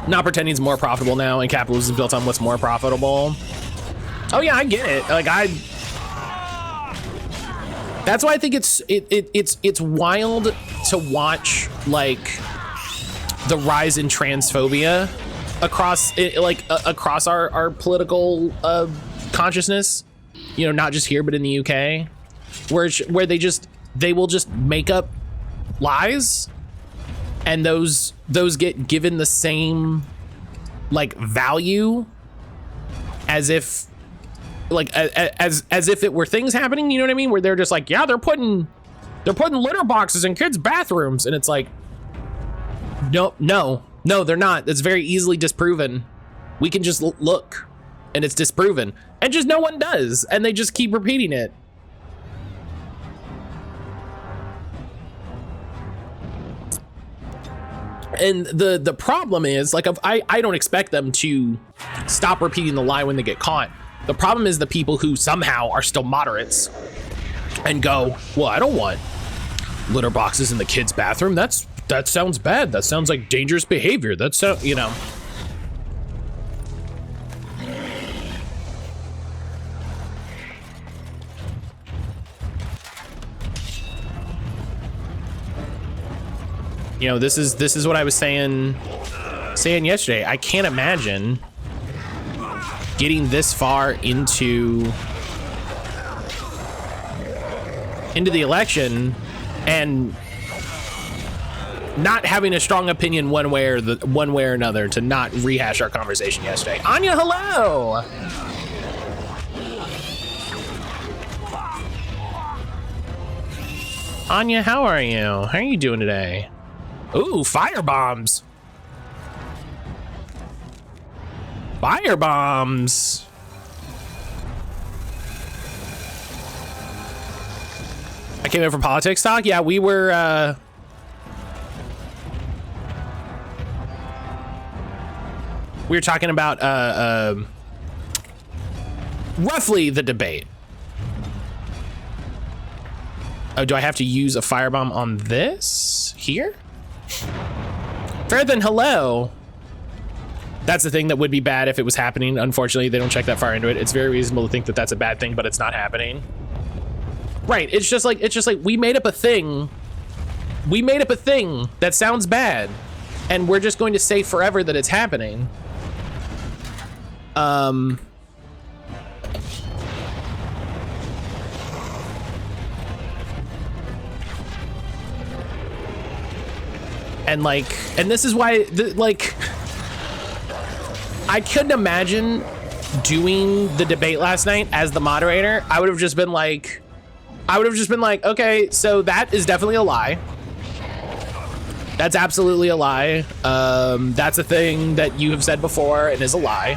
Not pretending he's more profitable now, and capitalism is built on what's more profitable. Oh yeah, I get it. Like that's why I think it's wild to watch like the rise in transphobia across our political consciousness, you know, not just here but in the UK, where they will just make up lies, and those get given the same like value as if as if it were things happening, you know what I mean, where they're just like, yeah, they're putting litter boxes in kids' bathrooms, and it's like, no, they're not. That's very easily disproven. We can just look, and it's disproven, and just no one does, and they just keep repeating it. And the problem is, like, I don't expect them to stop repeating the lie when they get caught. The problem is the people who somehow are still moderates and go, well, I don't want litter boxes in the kids' bathroom. That sounds bad. That sounds like dangerous behavior. That's so, you know. You know, this is what I was saying yesterday. I can't imagine getting this far into into the election and not having a strong opinion one way or another to not rehash our conversation yesterday. Anya, hello. Anya, how are you? How are you doing today? Ooh, fire bombs. Fire bombs. I came in for politics talk. Yeah, we were talking about roughly the debate. Oh, do I have to use a firebomb on this here? Fair than hello. That's the thing that would be bad if it was happening. Unfortunately, they don't check that far into it. It's very reasonable to think that that's a bad thing, but it's not happening. Right, it's just like we made up a thing. We made up a thing that sounds bad, and we're just going to say forever that it's happening. And this is why, like, I couldn't imagine doing the debate last night as the moderator. I would have just been like, okay, so that is definitely a lie. That's absolutely a lie. That's a thing that you have said before and is a lie.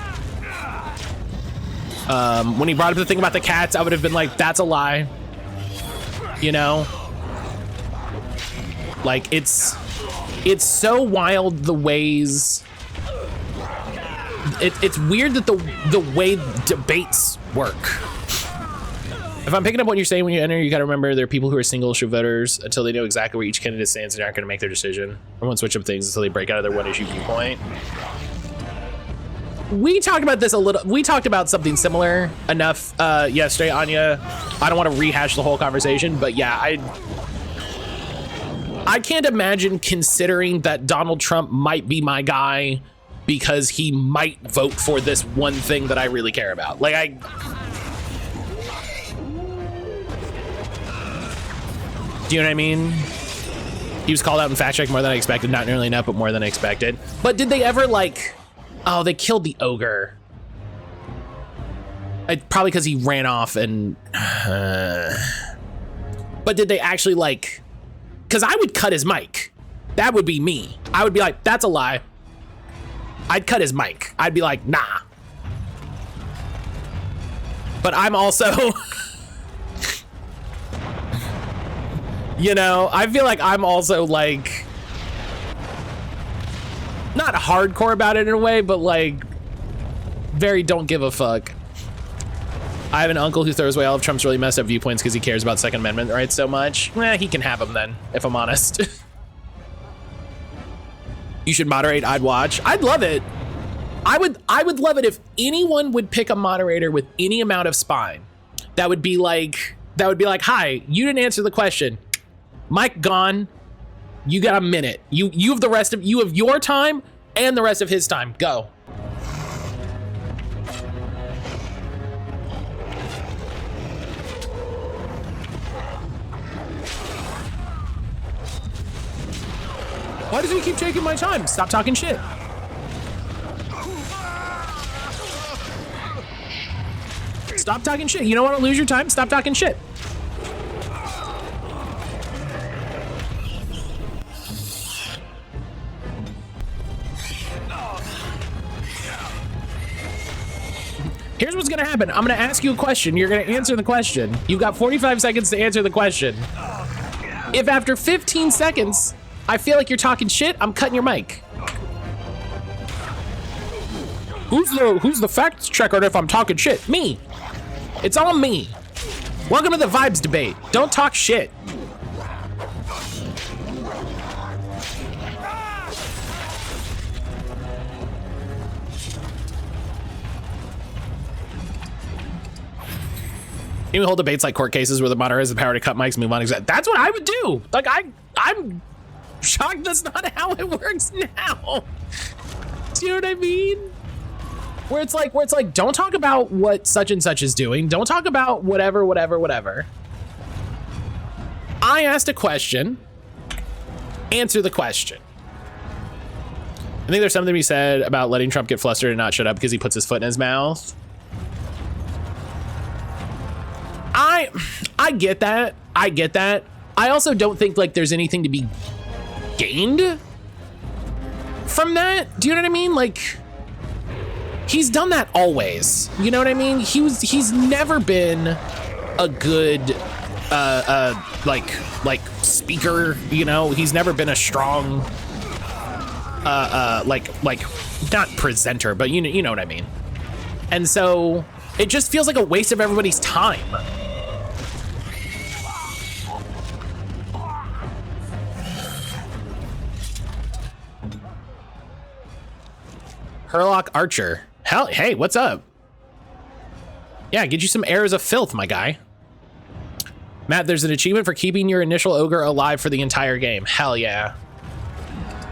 When he brought up the thing about the cats, I would have been like, that's a lie. You know? Like, it's so wild the ways. It's weird that the way debates work. If I'm picking up what you're saying when you enter, you gotta remember there are people who are single issue voters until they know exactly where each candidate stands and aren't gonna make their decision. I won't switch up things until they break out of their one issue viewpoint. We talked about this a little. We talked about something similar enough yesterday, Anya. I don't want to rehash the whole conversation, but yeah, I can't imagine considering that Donald Trump might be my guy because he might vote for this one thing that I really care about. Like, do you know what I mean? He was called out and fact checked more than I expected. Not nearly enough, but more than I expected. But did they ever, like, oh, they killed the ogre. Probably because he ran off and, but did they actually, like, because I would cut his mic. That would be me. I would be like, that's a lie. I'd cut his mic. I'd be like, nah. But I'm also, you know, I feel like I'm also like, not hardcore about it in a way, but like very don't give a fuck. I have an uncle who throws away all of Trump's really messed up viewpoints because he cares about Second Amendment rights so much. He can have them then, if I'm honest. You should moderate, I'd watch. I'd love it. I would love it if anyone would pick a moderator with any amount of spine. That would be like, hi, you didn't answer the question. Mike gone. You got a minute. You have your time and the rest of his time. Go. Why does he keep taking my time? Stop talking shit. Stop talking shit. You don't want to lose your time? Stop talking shit. Here's what's gonna happen. I'm gonna ask you a question. You're gonna answer the question. You've got 45 seconds to answer the question. If after 15 seconds, I feel like you're talking shit, I'm cutting your mic. Who's the fact checker if I'm talking shit? Me. It's all me. Welcome to the vibes debate. Don't talk shit. You hold debates like court cases where the moderator has the power to cut mics, move on. That's what I would do. Like, I'm shocked that's not how it works now. Do you know what I mean? Where it's like, don't talk about what such and such is doing. Don't talk about whatever. I asked a question. Answer the question. I think there's something to be said about letting Trump get flustered and not shut up because he puts his foot in his mouth. I get that. I get that. I also don't think like there's anything to be gained from that. Do you know what I mean? Like, he's done that always. You know what I mean? He's never been a good like speaker, you know. He's never been a strong like not presenter, but you know what I mean. And so it just feels like a waste of everybody's time. Herlock Archer. Hell, hey, what's up? Yeah, get you some arrows of filth, my guy. Matt, there's an achievement for keeping your initial ogre alive for the entire game. Hell yeah.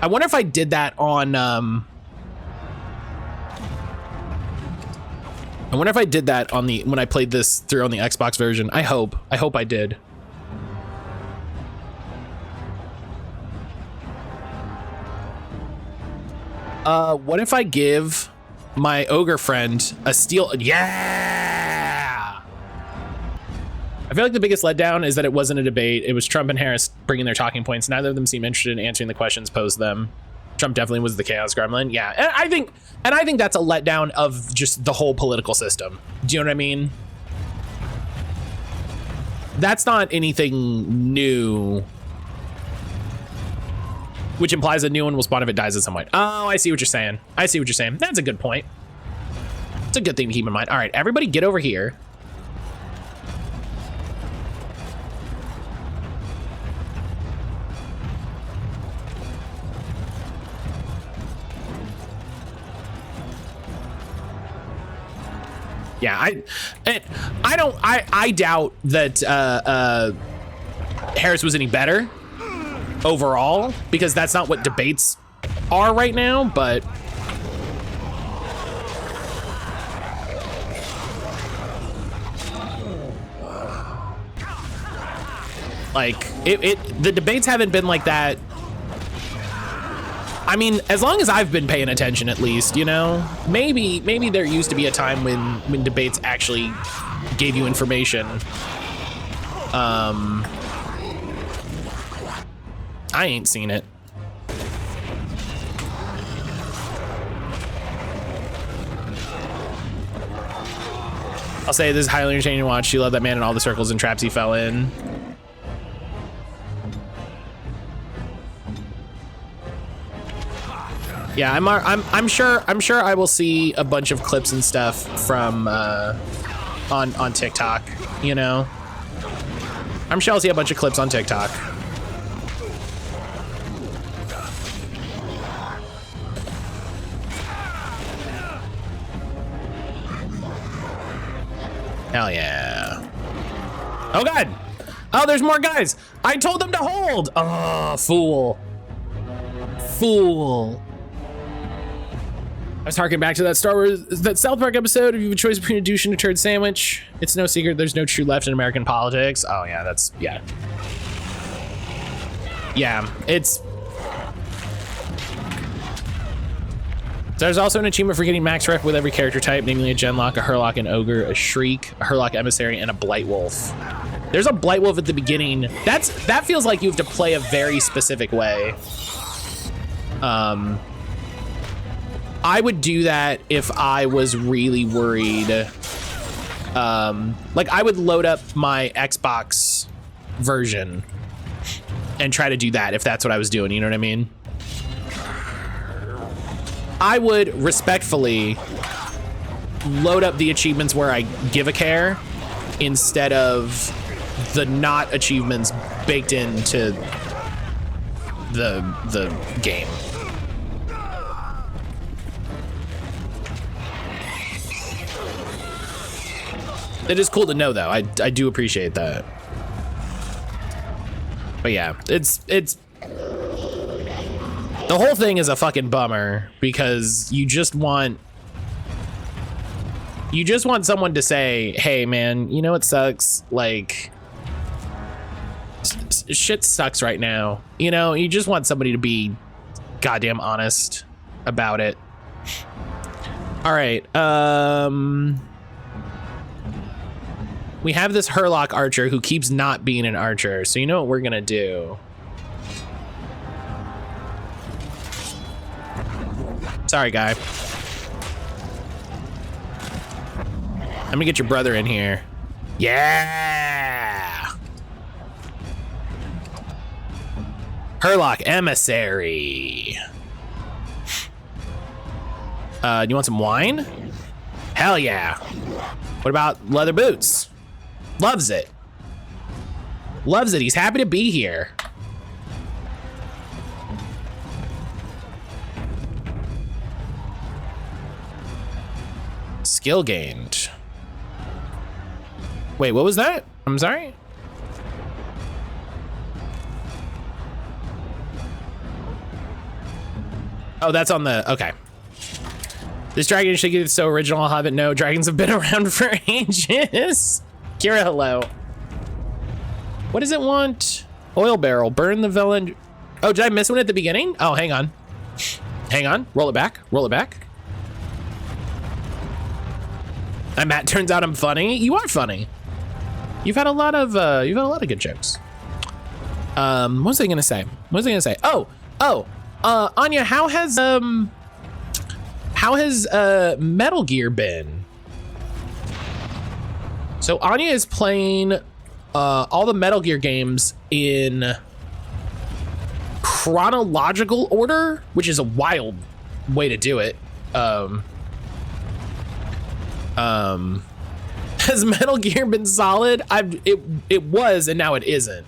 I wonder if I did that on, I wonder if I did that on when I played this through on the Xbox version. I hope I did. What if I give my ogre friend a steel? Yeah. I feel like the biggest letdown is that it wasn't a debate. It was Trump and Harris bringing their talking points. Neither of them seemed interested in answering the questions posed them. Trump definitely was the chaos gremlin. Yeah, and I think that's a letdown of just the whole political system. Do you know what I mean? That's not anything new. Which implies a new one will spawn if it dies at some point. Oh, I see what you're saying. I see what you're saying. That's a good point. It's a good thing to keep in mind. All right, everybody get over here. Yeah, I doubt that Harris was any better overall, because that's not what debates are right now, but like the debates haven't been like that. I mean, as long as I've been paying attention, at least, you know. Maybe there used to be a time when debates actually gave you information. I ain't seen it. I'll say this is highly entertaining to watch. She loved that man and all the circles and traps he fell in. Yeah, I'm sure I will see a bunch of clips and stuff from on TikTok, you know. I'm sure I'll see a bunch of clips on TikTok. Hell yeah. Oh God. Oh, there's more guys. I told them to hold. Oh, fool. Fool. I was harking back to that South Park episode. If you have a choice between a douche and a turd sandwich, it's no secret there's no true left in American politics. Oh yeah, yeah. Yeah, it's... There's also an achievement for getting max rep with every character type, namely a Genlock, a Herlock, an Ogre, a Shriek, a Herlock Emissary, and a Blight Wolf. There's a Blight Wolf at the beginning. That feels like you have to play a very specific way. I would do that if I was really worried. Like, I would load up my Xbox version and try to do that if that's what I was doing, you know what I mean? I would respectfully load up the achievements where I give a care instead of the not achievements baked into the game. It is cool to know, though. I do appreciate that. But yeah, it's the whole thing is a fucking bummer because you just want someone to say, hey man, you know what sucks? Like, shit sucks right now. You know, you just want somebody to be goddamn honest about it. All right. We have this Herlock archer who keeps not being an archer. So you know what we're gonna do? Sorry, guy. I'm gonna get your brother in here. Yeah. Herlock emissary. Do you want some wine? Hell yeah. What about leather boots? Loves it. Loves it. He's happy to be here. Skill gained. Wait, what was that? I'm sorry? Oh, that's on the, okay. This dragon should get so original, I'll have it know. Dragons have been around for ages. Kira, hello. What does it want? Oil barrel, burn the villain. Oh, did I miss one at the beginning? Oh, hang on. Hang on, roll it back, roll it back. And Matt, turns out I'm funny. You are funny. You've had a lot of good jokes. What was I gonna say? What was I gonna say? Anya, how has Metal Gear been? So Anya is playing all the Metal Gear games in chronological order, which is a wild way to do it. Has Metal Gear been solid? It was, and now it isn't.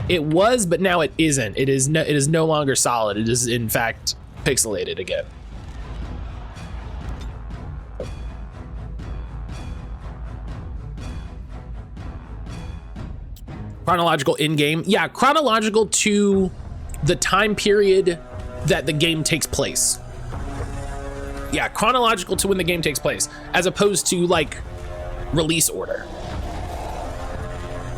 It was, but now it isn't. It is no longer solid. It is in fact pixelated again. Chronological in-game. Yeah, chronological to the time period that the game takes place. Yeah, chronological to when the game takes place, as opposed to like release order.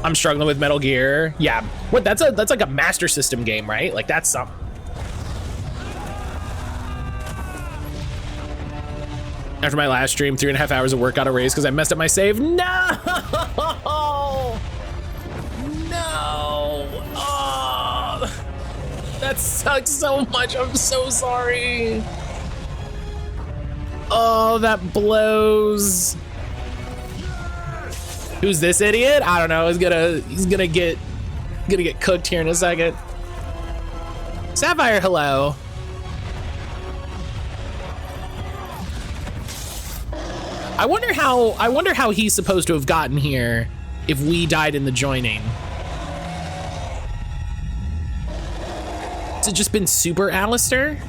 I'm struggling with Metal Gear. Yeah, what? That's like a Master System game, right? Like that's something. After my last stream, 3.5 hours of work got erased because I messed up my save. No! No! Oh, that sucks so much. I'm so sorry. Oh, that blows. Who's this idiot? I don't know. He's gonna get cooked here in a second. Sapphire, hello. I wonder how he's supposed to have gotten here if we died in the joining. Has it just been Super Alistair?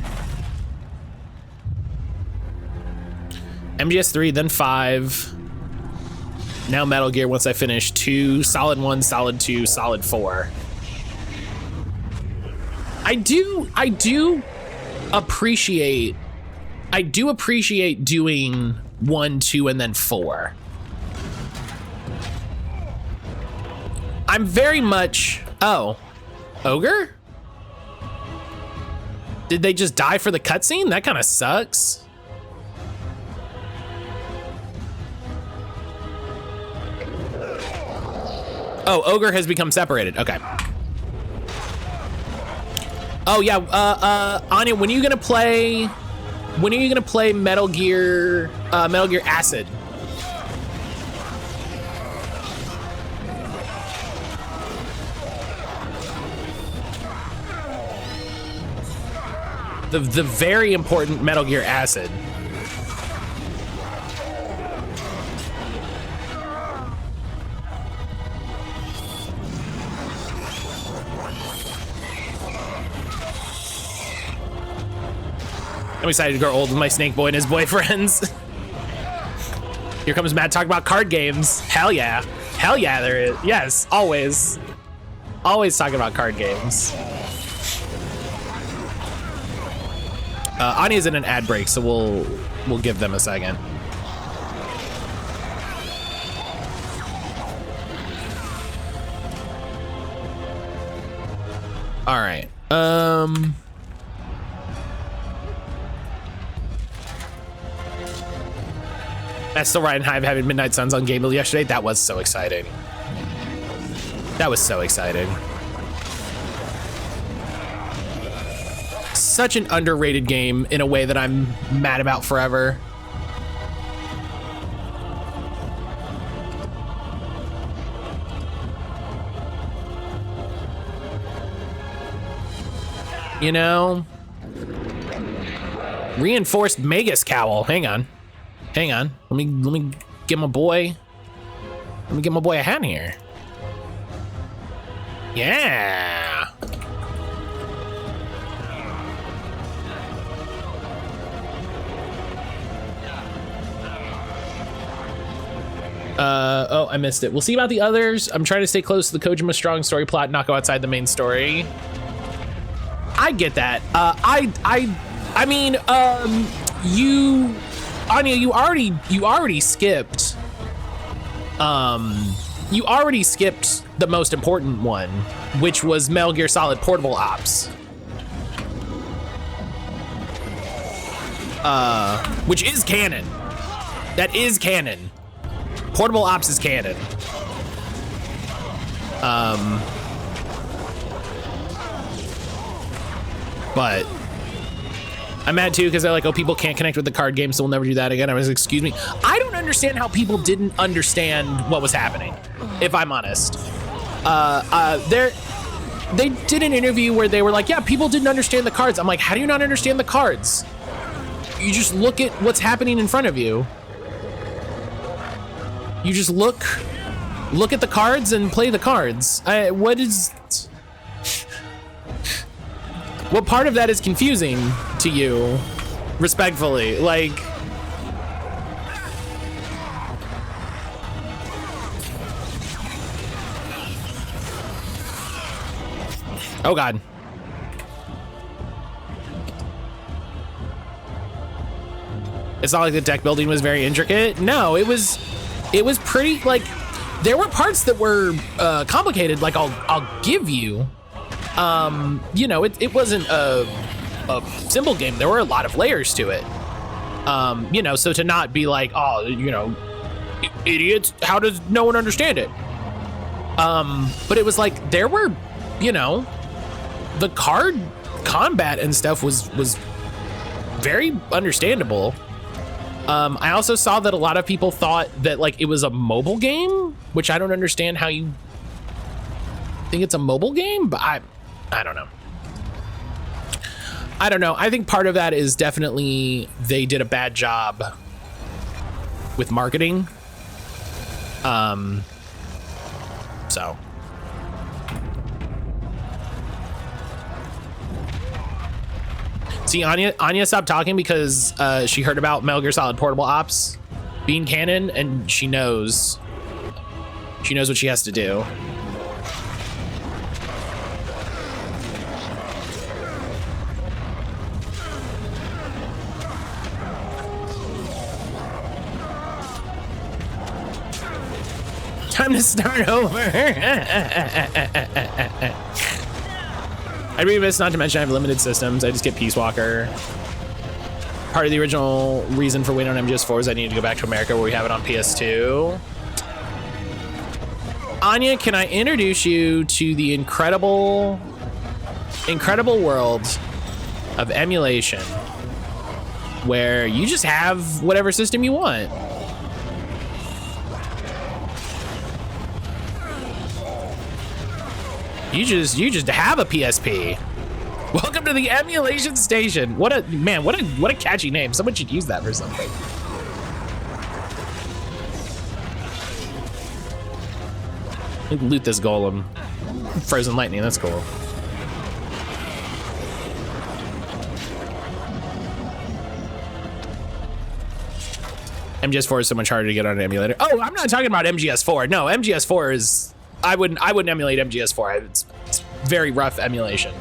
MGS3, then 5. Now Metal Gear once I finish 2, Solid 1, Solid 2, Solid 4. I do appreciate doing 1, 2, and then 4. I'm very much, oh, Ogre? Did they just die for the cutscene? That kind of sucks. Oh, Ogre has become separated. Okay. Oh yeah, Anya, when are you gonna play Metal Gear Acid? The very important Metal Gear Acid. I'm excited to grow old with my Snake Boy and his boyfriends. Here comes Matt talking about card games. Hell yeah. Hell yeah, there is. Yes, always. Always talking about card games. Anya's in an ad break, so we'll give them a second. All right. That's still riding high of having Midnight Suns on Game Build yesterday. That was so exciting. That was so exciting. Such an underrated game in a way that I'm mad about forever. You know, reinforced Magus cowl. Hang on. Let me get my boy. Let me get my boy a hat here. Yeah. Oh, I missed it. We'll see about the others. I'm trying to stay close to the Kojima strong story plot, not go outside the main story. I get that. I mean, Anya, you already skipped. You already skipped the most important one, which was Metal Gear Solid Portable Ops. Which is canon. That is canon. Portable Ops is canon. But I'm mad too because they're like, oh, people can't connect with the card game, so we'll never do that again. I was like, excuse me. I don't understand how people didn't understand what was happening, if I'm honest. They did an interview where they were like, yeah, people didn't understand the cards. I'm like, how do you not understand the cards? You just look at what's happening in front of you. You just look at the cards and play the cards. What part of that is confusing to you, respectfully? Like, oh God. It's not like the deck building was very intricate. No, it was pretty, like, there were parts that were complicated, like I'll give you. You know, it wasn't a simple game. There were a lot of layers to it. You know, so to not be like, oh, you know, idiots, how does no one understand it? But it was like, there were, you know, the card combat and stuff was very understandable. I also saw that a lot of people thought that like it was a mobile game, which I don't understand how you think it's a mobile game, but I don't know. I don't know. I think part of that is definitely they did a bad job with marketing. So. See, Anya stopped talking because she heard about Metal Gear Solid Portable Ops being canon, and she knows what she has to do. Time to start over. I really miss, not to mention I have limited systems. I just get Peace Walker. Part of the original reason for waiting on MGS4 is I needed to go back to America where we have it on PS2. Anya, can I introduce you to the incredible world of emulation where you just have whatever system you want. You just have a PSP. Welcome to the emulation station. What a catchy name. Someone should use that for something. Let me loot this golem. Frozen lightning, that's cool. MGS4 is so much harder to get on an emulator. Oh, I'm not talking about MGS4. No, MGS4 is, I wouldn't emulate MGS4. It's very rough emulation.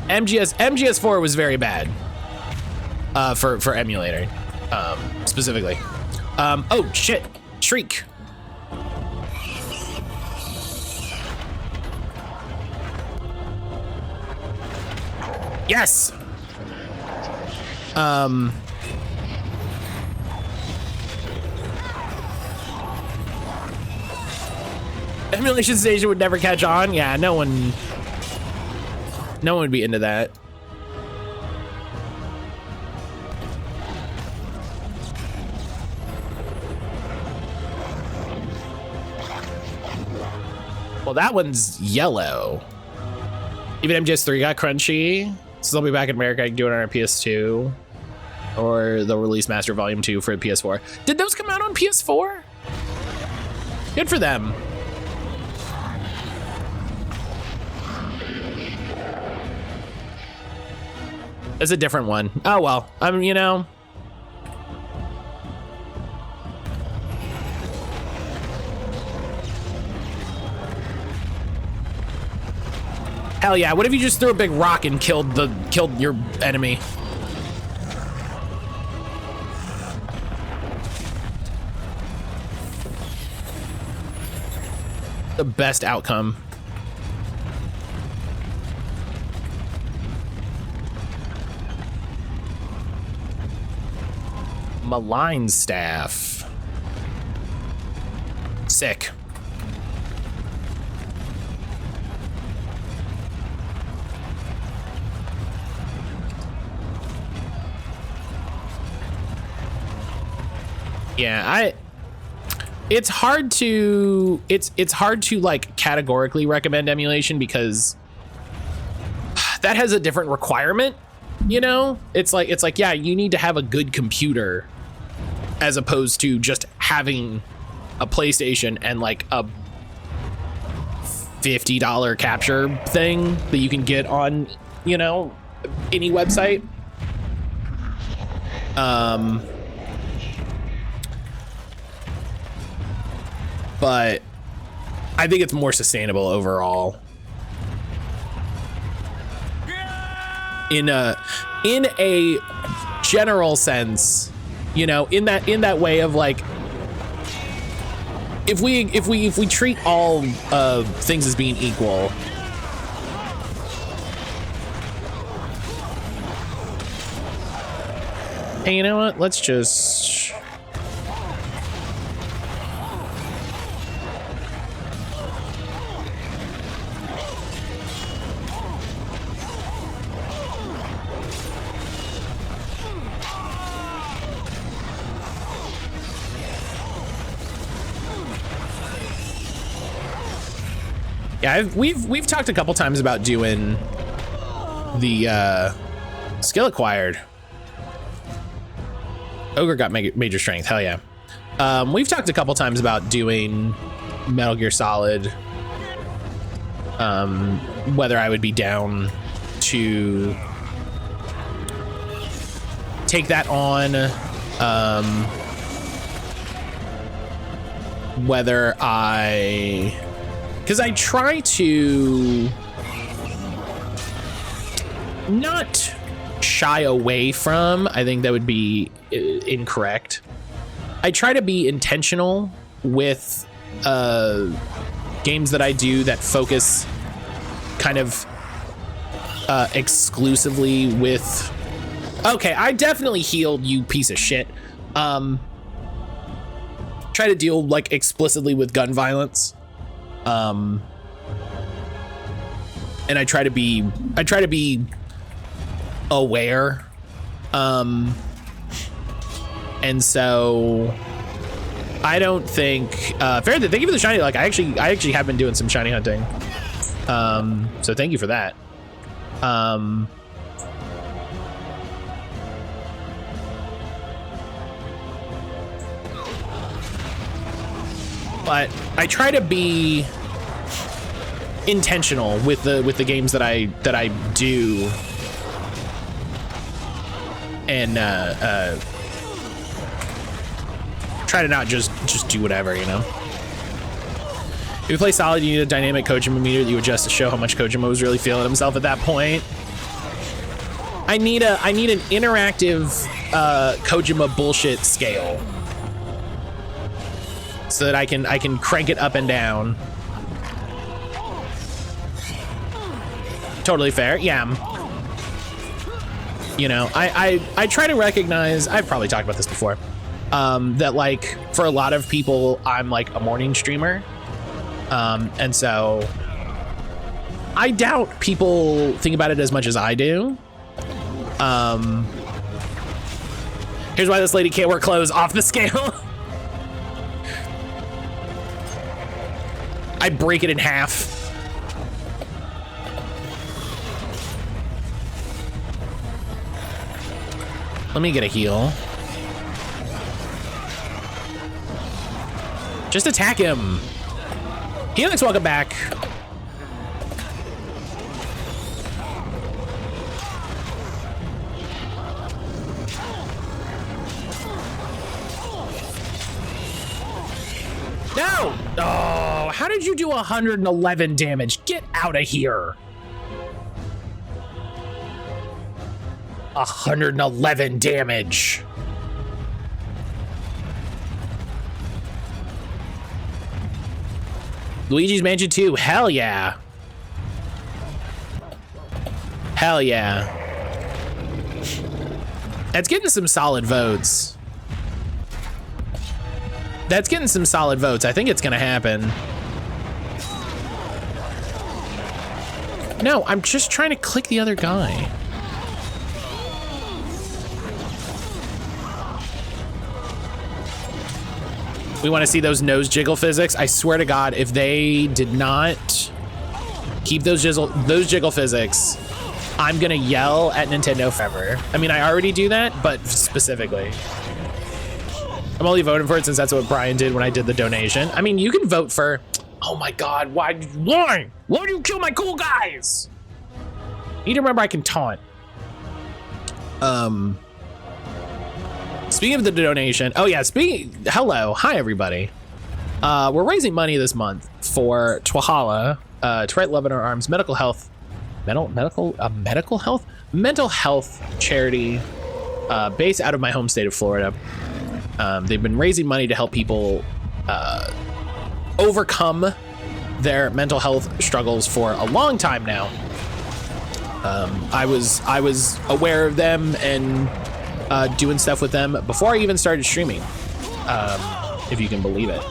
MGS4 was very bad for emulator, specifically. Oh shit, Shriek. Yes. Emulation station would never catch on. Yeah, no one would be into that. Well, that one's yellow. Even MGS3 got crunchy. So they'll be back in America. I can do it on our PS2. Or they'll release Master Volume 2 for PS4. Did those come out on PS4? Good for them. It's a different one. Oh, well, you know. Hell yeah, what if you just threw a big rock and killed your enemy? The best outcome. Malign staff. Sick. Yeah, it's hard to like categorically recommend emulation because that has a different requirement, you know? It's like yeah, you need to have a good computer as opposed to just having a PlayStation and like a $50 capture thing that you can get on, you know, any website. But I think it's more sustainable overall. In a general sense, you know, in that way of like, if we treat all things as being equal, hey, you know what? Let's just. Yeah, we've talked a couple times about doing the skill acquired. Ogre got major strength. Hell yeah. We've talked a couple times about doing Metal Gear Solid. Whether I would be down to take that on. Whether because I try to not shy away from, I think that would be incorrect. I try to be intentional with games that I do that focus kind of exclusively with, okay, I definitely healed, you piece of shit. Try to deal like explicitly with gun violence. And I try to be aware. And so I don't think fair. Thank you for the shiny. Like I actually have been doing some shiny hunting. So thank you for that. But I try to be intentional with the games that I do, and try to not just do whatever, you know. If you play Solid, you need a dynamic Kojima meter that you adjust to show how much Kojima was really feeling himself at that point. I need an interactive Kojima bullshit scale. so that I can crank it up and down. Totally fair. Yeah. You know, I try to recognize, I've probably talked about this before, that like for a lot of people, I'm like a morning streamer. And so I doubt people think about it as much as I do. Here's why this lady can't wear clothes off the scale. I break it in half. Let me get a heal. Just attack him. Helix, welcome back. No! Oh, how did you do 111 damage? Get out of here. 111 damage. Luigi's Mansion 2, hell yeah. Hell yeah. That's getting some solid votes. That's getting some solid votes. I think it's gonna happen. No, I'm just trying to click the other guy. We want to see those nose jiggle physics. I swear to God, if they did not keep those jiggle physics, I'm gonna yell at Nintendo forever. I mean, I already do that, but specifically. I'm only voting for it since that's what Brian did when I did the donation. I mean, you can vote for, oh my God, why do you kill my cool guys? You need to remember I can taunt. Speaking of the donation, oh yeah, hello, hi everybody. We're raising money this month for Twahala, to Right Love in Our Arms, mental health charity, based out of my home state of Florida. They've been raising money to help people overcome their mental health struggles for a long time now. I was aware of them and doing stuff with them before I even started streaming, if you can believe it.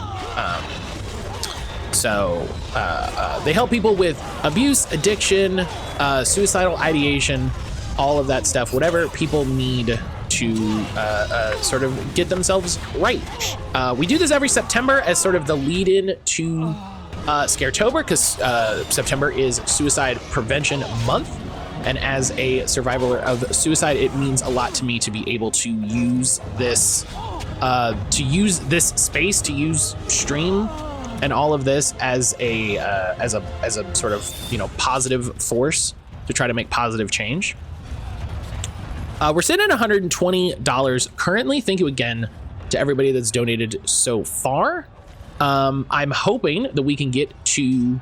They help people with abuse, addiction, suicidal ideation, all of that stuff, whatever people need to sort of get themselves right. We do this every September as sort of the lead-in to Scaretober, because September is Suicide Prevention Month. And as a survivor of suicide, it means a lot to me to be able to use this, space, to use stream and all of this as a sort of, you know, positive force to try to make positive change. We're sitting at $120 currently. Thank you again to everybody that's donated so far. I'm hoping that we can get to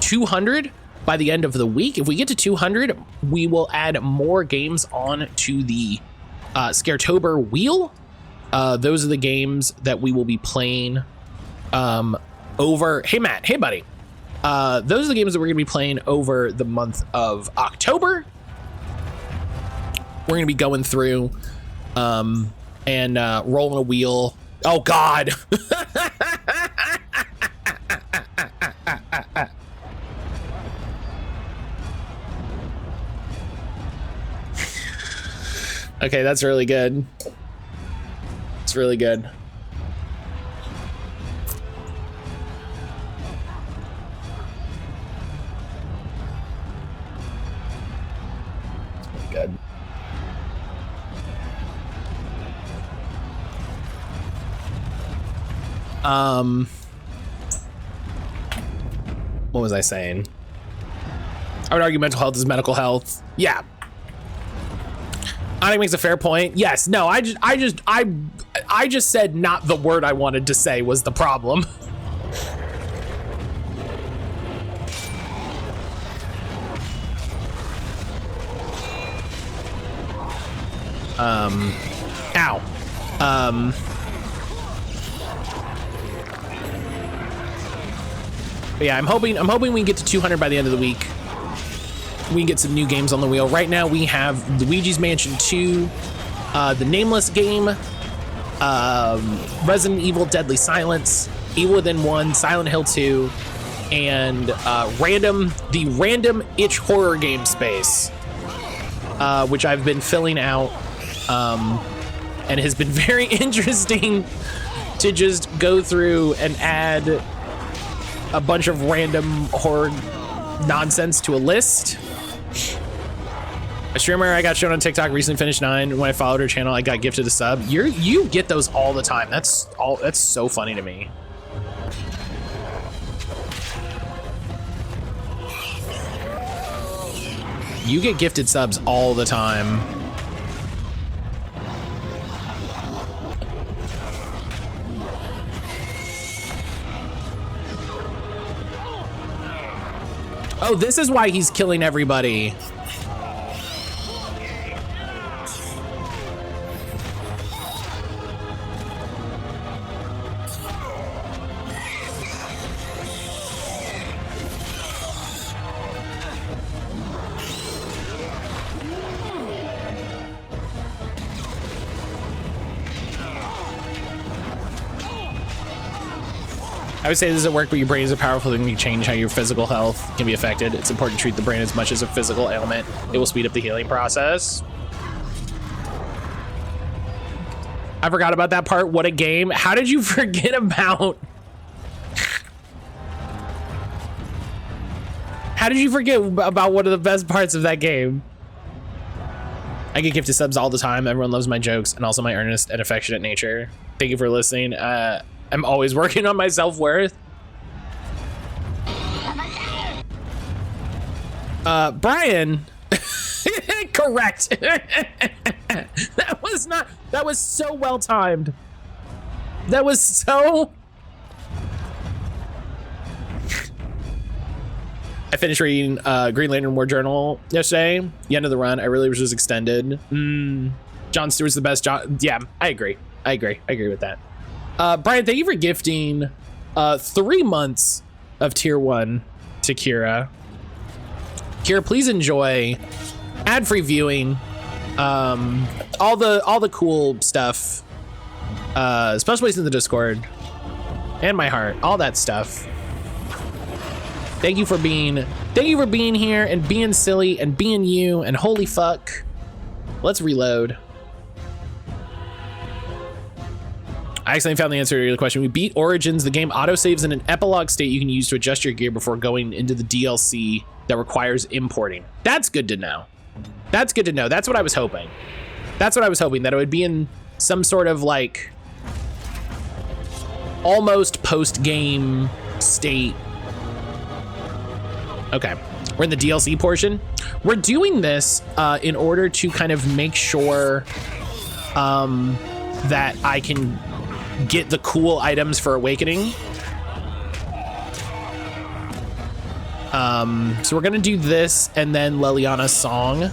200 by the end of the week. If we get to 200, we will add more games on to the Scaretober wheel. Those are the games that we will be playing over. Hey, Matt. Hey, buddy. Those are the games that we're going to be playing over the month of October. We're going to be going through and rolling a wheel. Oh, God. Okay, that's really good. It's really good. It's really good. What was I saying? I would argue mental health is medical health. Yeah. I think makes a fair point. Yes, no, I just said not the word I wanted to say was the problem. Ow. But yeah, I'm hoping we get to 200 by the end of the week. We can get some new games on the wheel. Right now we have Luigi's Mansion 2, the Nameless game, Resident Evil Deadly Silence, Evil Within 1, Silent Hill 2, and the random itch horror game space, which I've been filling out, and has been very interesting to just go through and add a bunch of random horror nonsense to a list. A streamer I got shown on TikTok recently finished 9. When I followed her channel, I got gifted a sub. You get those all the time. That's so funny to me. You get gifted subs all the time. Oh, this is why he's killing everybody. I would say this is at work, but your brain is a powerful thing to change how your physical health can be affected. It's important to treat the brain as much as a physical ailment. It will speed up the healing process. I forgot about that part. What a game. How did you forget about... How did you forget about one of the best parts of that game? I get gifted subs all the time. Everyone loves my jokes and also my earnest and affectionate nature. Thank you for listening. I'm always working on my self-worth. Brian. Correct. That was so well timed. That was so... I finished reading Green Lantern War Journal yesterday. The end of the run. I really wish it was extended. Jon Stewart's the best. Yeah, I agree with that. Brian, thank you for gifting 3 months of tier 1 to Kira. Kira, please enjoy ad-free viewing, all the cool stuff, special place in the Discord, and my heart, all that stuff. Thank you for being here and being silly and being you, and holy fuck. Let's reload. I accidentally found the answer to your question. We beat Origins. The game autosaves in an epilogue state you can use to adjust your gear before going into the DLC that requires importing. That's good to know. That's good to know. That's what I was hoping. That's what I was hoping, that it would be in some sort of like almost post-game state. Okay, we're in the DLC portion. We're doing this in order to kind of make sure that I can get the cool items for Awakening. So we're gonna do this and then Liliana's song.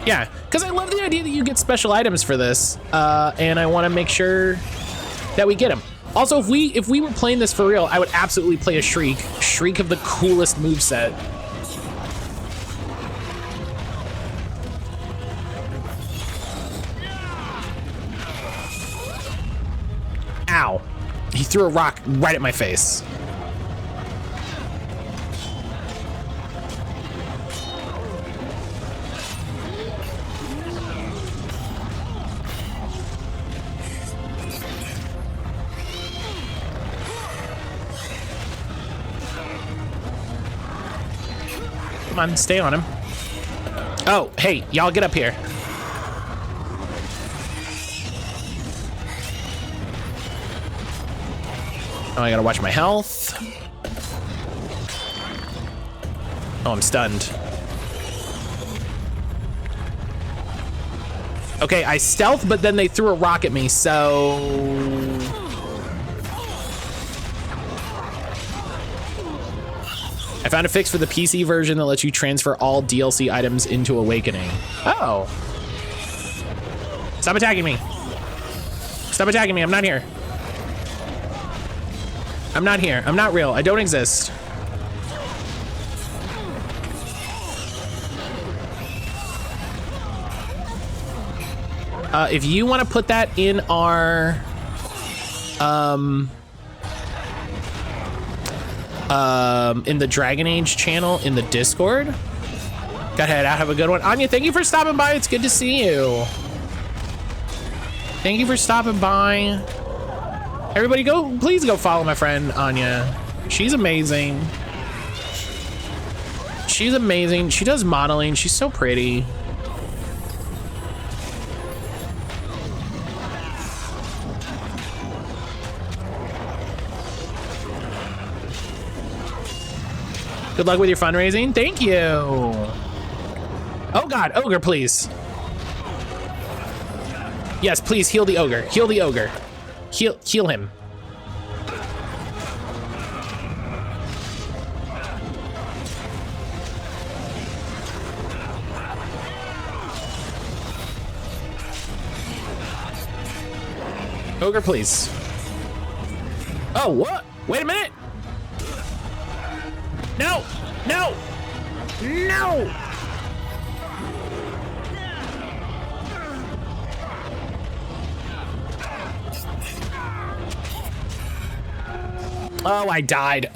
Yeah, because I love the idea that you get special items for this, and I want to make sure that we get them. Also, if we were playing this for real, I would absolutely play a Shriek. Shriek of the coolest moveset. Ow. He threw a rock right at my face. Come on, stay on him. Oh, hey, y'all get up here. Oh, I gotta watch my health. Oh, I'm stunned. Okay, I stealth, but then they threw a rock at me, so... I found a fix for the PC version that lets you transfer all DLC items into Awakening. Oh. Stop attacking me. Stop attacking me. I'm not here. I'm not here. I'm not real. I don't exist. If you want to put that in our in the Dragon Age channel in the Discord, go ahead. I'll have a good one. Anya, thank you for stopping by. It's good to see you. Thank you for stopping by. Everybody please go follow my friend Anya. She's amazing. She's amazing. She does modeling. She's so pretty. Good luck with your fundraising. Thank you. Oh God, ogre, please. Yes, please heal the ogre. Heal the ogre. Heal him. Ogre, please. Oh, what? Wait a minute. No, no, no. Oh, I died.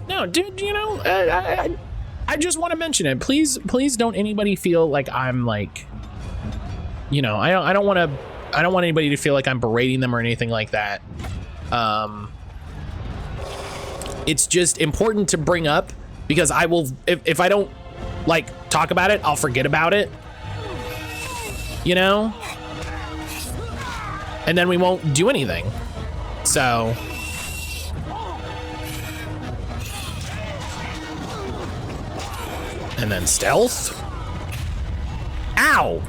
No, dude, you know, I just want to mention it. Please don't anybody feel like I'm like, you know, I don't want anybody to feel like I'm berating them or anything like that. It's just important to bring up because I will, if I don't like talk about it, I'll forget about it, you know, and then we won't do anything. So and then stealth. Ow.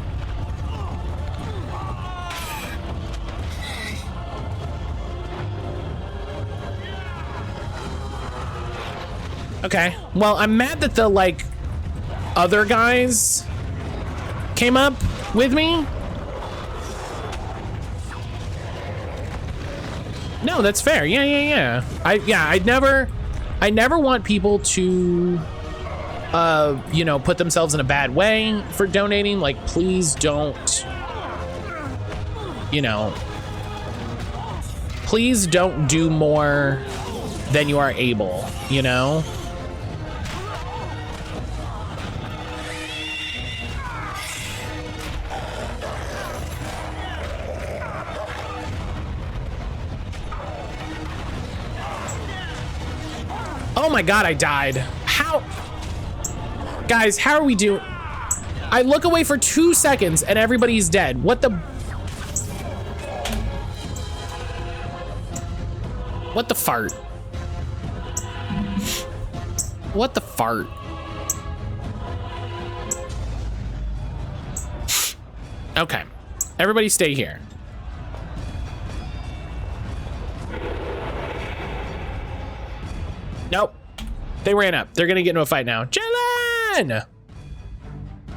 Okay, well, I'm mad that the, like, other guys came up with me. No, that's fair. Yeah. I never want people to, you know, put themselves in a bad way for donating. Like, please don't, you know, please don't do more than you are able, you know? Oh my God, I died. How? Guys, how are we doing? I look away for 2 seconds and everybody's dead. What the? What the fart? What the fart? Okay, everybody stay here. Nope. They ran up. They're gonna get into a fight now. Jalen!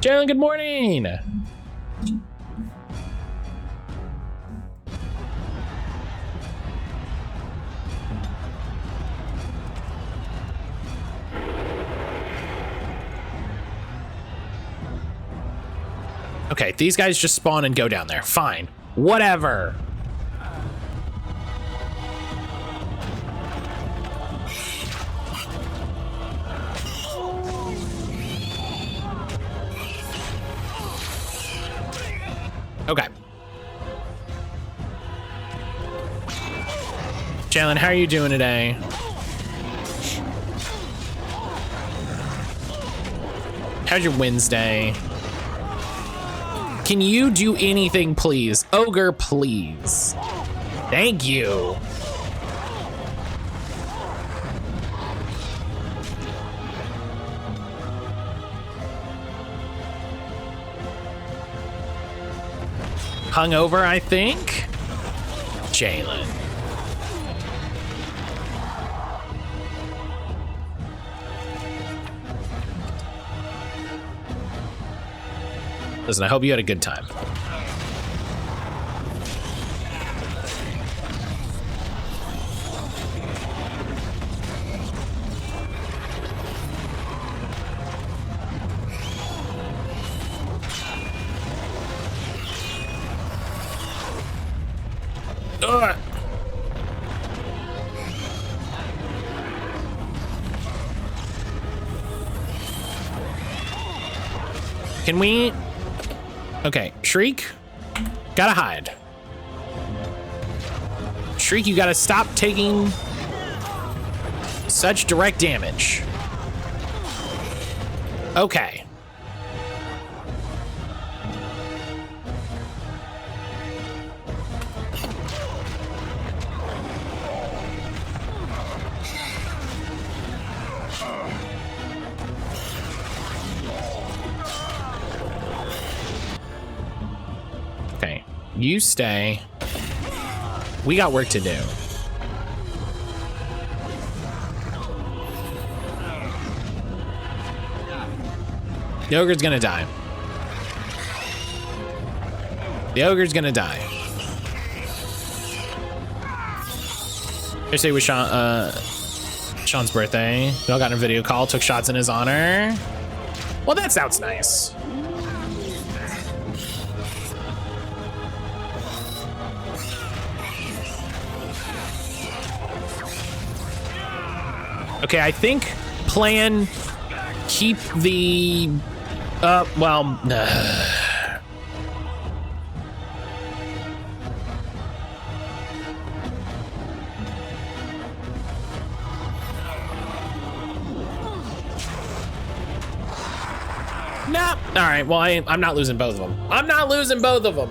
Jalen, good morning. Okay, these guys just spawn and go down there. Fine. Whatever. Okay. Jalen, how are you doing today? How's your Wednesday? Can you do anything, please? Ogre, please. Thank you. Hungover, I think. Jalen. Listen, I hope you had a good time. Ugh. Can we? Okay, Shriek, gotta hide. Shriek, you gotta stop taking such direct damage. Okay. Okay, you stay. We got work to do. The ogre's gonna die. The ogre's gonna die. Yesterday was Sean's birthday. We all got in a video call, took shots in his honor. Well, that sounds nice. Okay, I think plan keep the well nah. All right, well I'm not losing both of them. I'm not losing both of them.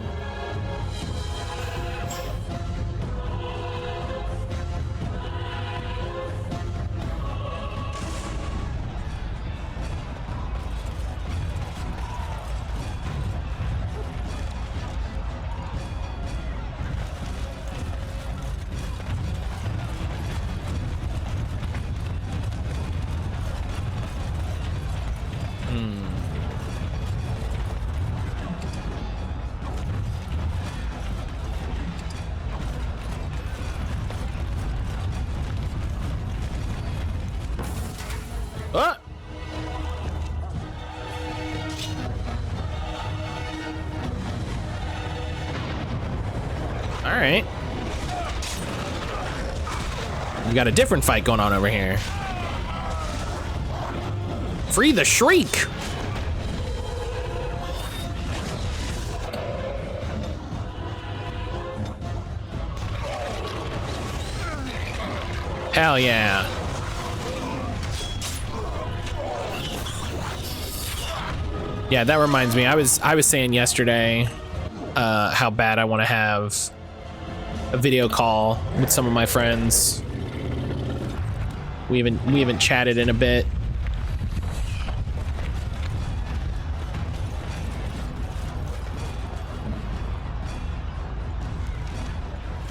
Ah! All right. We got a different fight going on over here. Free the Shriek! Hell yeah. Yeah, that reminds me. I was saying yesterday how bad I want to have a video call with some of my friends. We haven't chatted in a bit.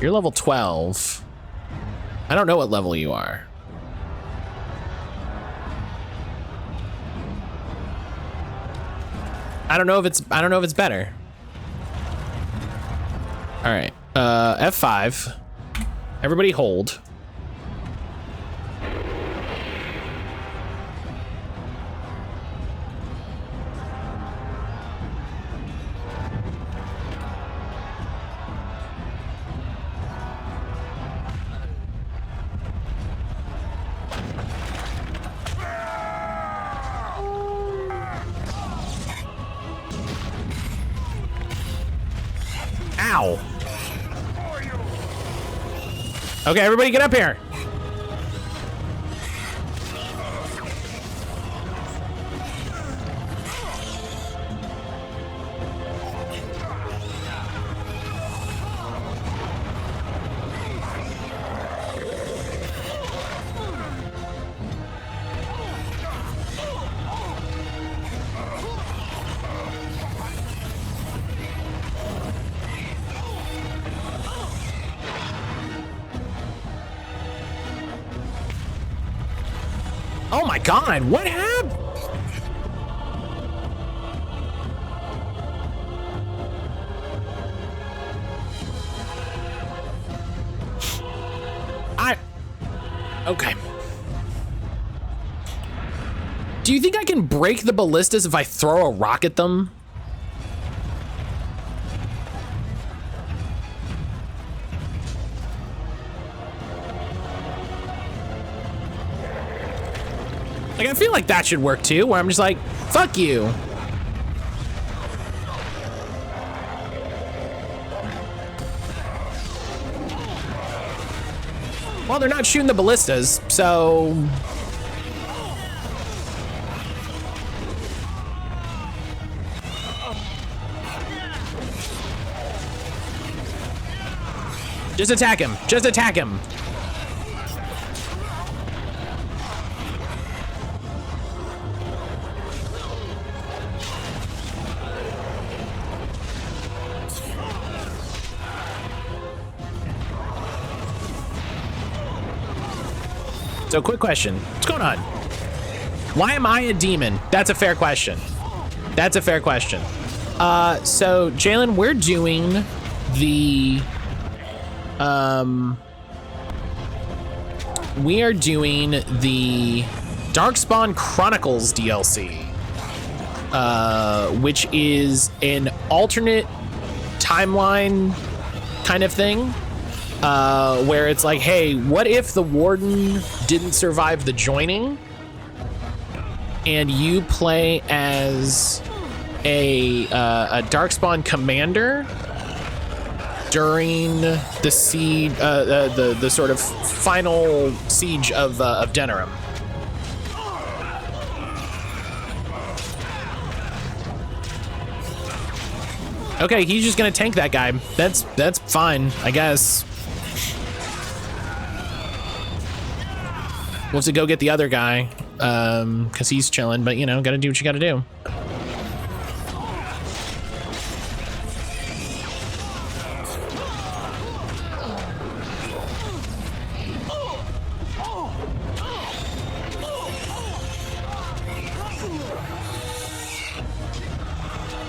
You're level 12. I don't know what level you are. I don't know if it's better. All right, F5. Everybody hold. Ow. Okay, everybody get up here. Oh my God, what happened? Do you think I can break the ballistas if I throw a rock at them? Like, I feel like that should work too, where I'm just like, fuck you. Well, they're not shooting the ballistas, so... Just attack him. Just attack him. So, quick question. What's going on? Why am I a demon? That's a fair question. That's a fair question. So, Jalen, we're doing the... we are doing the Darkspawn Chronicles DLC, which is an alternate timeline kind of thing, where it's like, hey, what if the Warden didn't survive the joining and you play as a Darkspawn commander during the siege, the sort of final siege of Denerim. Okay, he's just gonna tank that guy. That's fine, I guess. We'll have to go get the other guy, because he's chilling, but you know, gotta do what you gotta do.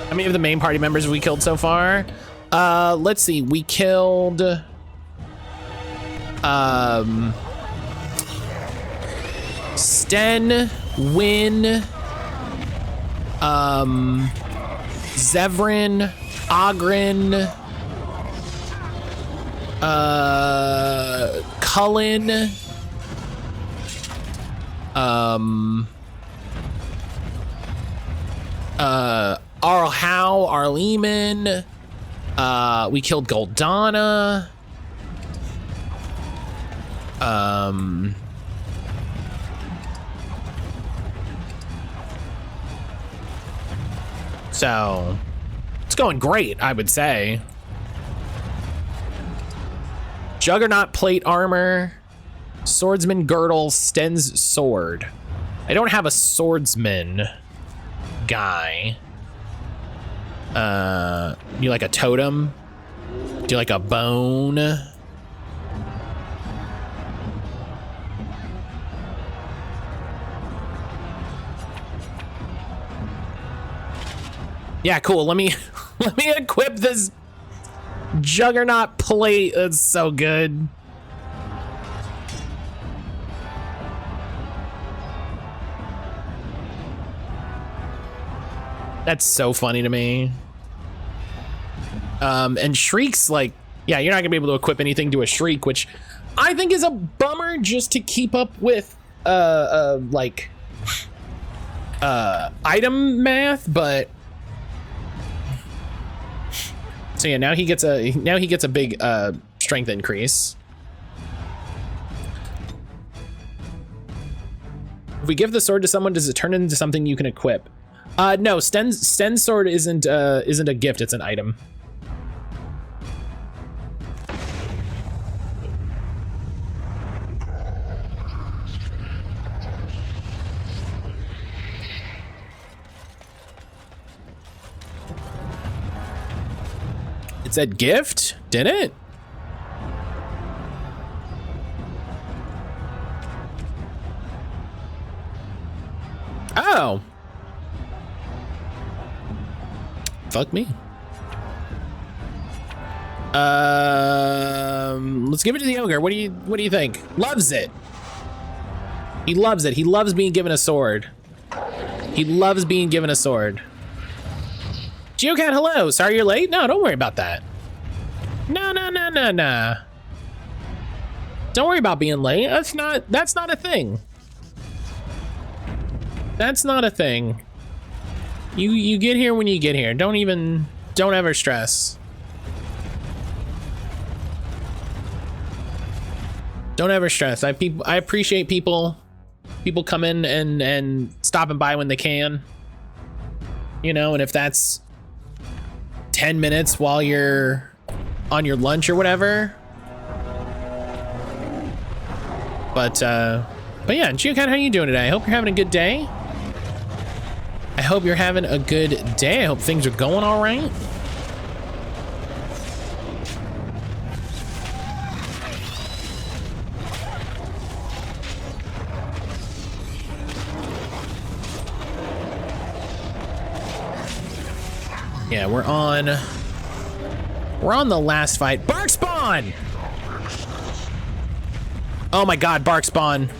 How many of the main party members have we killed so far? Let's see. We killed Sten, Win, Zevran, Ogren, Cullen, Arl Arleman, we killed Goldana, so it's going great, I would say. Juggernaut plate armor, swordsman girdle, Sten's sword. I don't have a swordsman guy. Do you like a totem? Do you like a bone? Yeah, cool. Let me equip this Juggernaut plate. That's so good. That's so funny to me. And Shriek's like, yeah, you're not gonna be able to equip anything to a Shriek, which I think is a bummer just to keep up with like item math, but so yeah, now he gets a big strength increase. If we give the sword to someone, does it turn into something you can equip? No, Sten's sword isn't a gift, it's an item. It said gift, didn't it? Oh. Fuck me. Let's give it to the ogre. What do you think? Loves it. He loves it. He loves being given a sword. He loves being given a sword. Geocat, hello. Sorry you're late? No, don't worry about that. No. Don't worry about being late. That's not a thing. That's not a thing. You get here when you get here. Don't ever stress. Don't ever stress. I appreciate people come in and stopping by when they can. You know, and if that's 10 minutes while you're on your lunch or whatever. But yeah, Geocat, how you doing today? I hope you're having a good day. I hope you're having a good day. I hope things are going all right. Yeah, we're on the last fight. Bark spawn! Oh my god, bark spawn.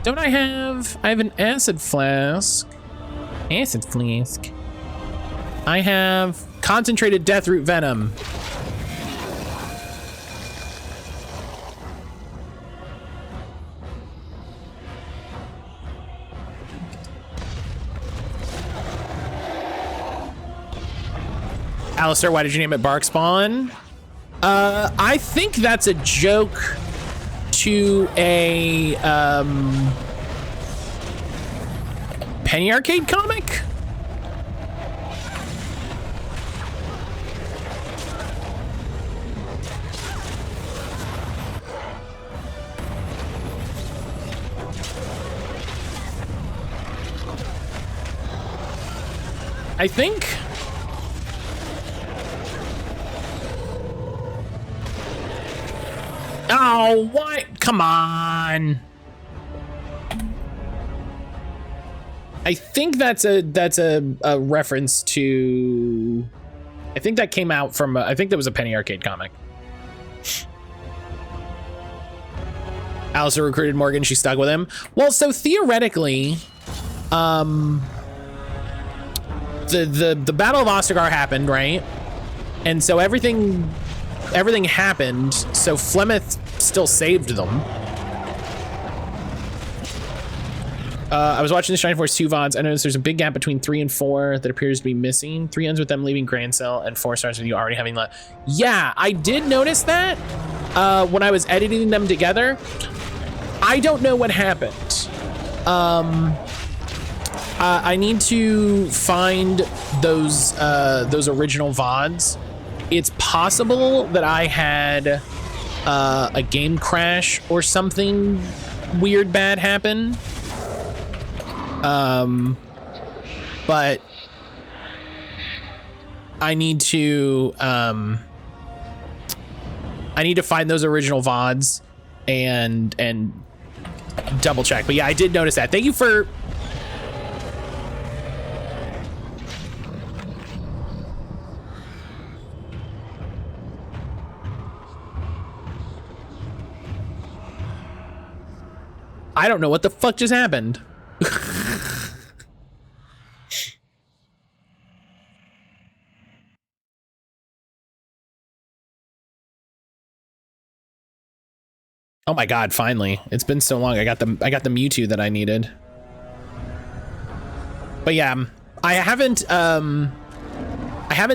Don't I have an acid flask. Acid flask. I have concentrated deathroot venom. Alistair, why did you name it Bark Spawn? I think that's a joke to a Penny Arcade comic? I think. Oh, what? Come on. I think that's a reference to. I think that came out from. I think that was a Penny Arcade comic. Alistair recruited Morgan. She stuck with him. Well, so theoretically, the Battle of Ostagar happened, right? And so everything happened. So Flemeth still saved them. I was watching the Shining Force 2 VODs. I noticed there's a big gap between 3 and 4 that appears to be missing. 3 ends with them leaving Grand Cell, and 4 starts with you already having left. Yeah, I did notice that when I was editing them together. I don't know what happened. I need to find those original VODs. It's possible that I had a game crash or something weird bad happen. But I need to find those original VODs and double check. But yeah, I did notice that. Thank you for. I don't know what the fuck just happened. Oh my god, finally. It's been so long. I got the Mewtwo that I needed. But yeah, I haven't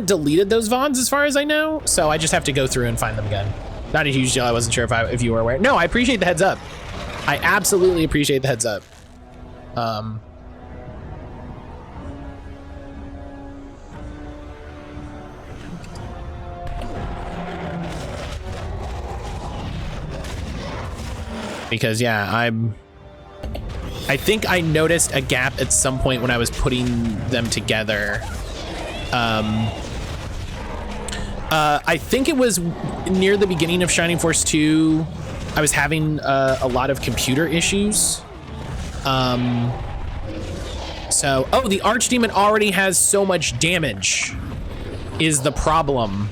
deleted those VODs as far as I know, so I just have to go through and find them again. Not a huge deal. I wasn't sure if you were aware. No, I appreciate the heads up. I absolutely appreciate the heads up. Because yeah, I think I noticed a gap at some point when I was putting them together. I think it was near the beginning of Shining Force 2. I was having a lot of computer issues. Oh, the Archdemon already has so much damage is the problem.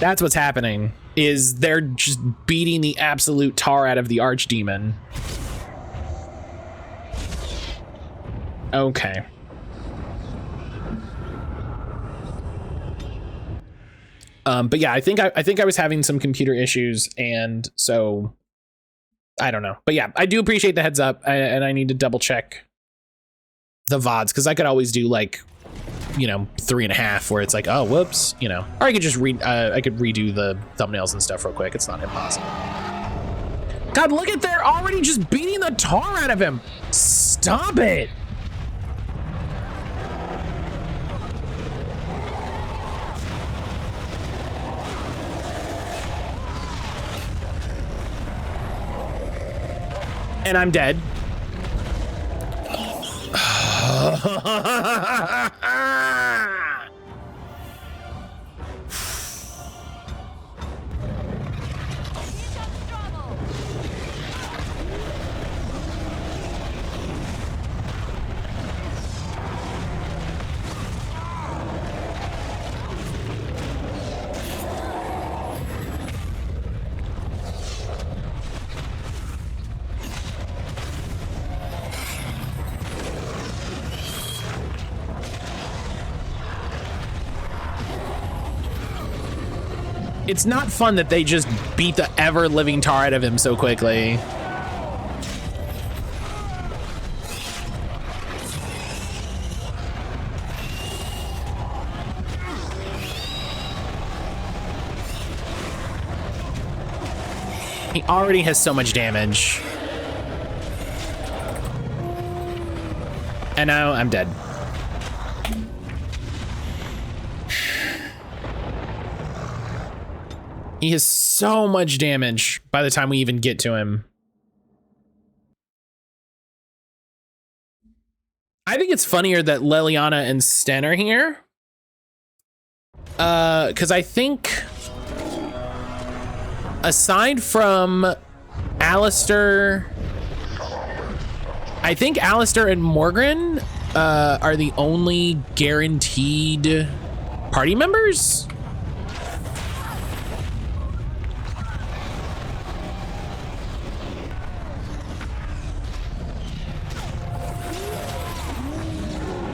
That's what's happening, is they're just beating the absolute tar out of the archdemon. Okay. But yeah, I think I was having some computer issues, and so I don't know. But yeah, I do appreciate the heads up, and I need to double check the VODs, because I could always do like, you know, 3.5, where it's like, oh, whoops, you know. Or I could just I could redo the thumbnails and stuff real quick. It's not impossible. God, look at, they're already just beating the tar out of him. Stop it. And I'm dead. It's not fun that they just beat the ever-living tar out of him so quickly. He already has so much damage. And now I'm dead. He has so much damage by the time we even get to him. I think it's funnier that Liliana and Sten are here. Because I think, aside from Alistair, I think Alistair and Morgan are the only guaranteed party members.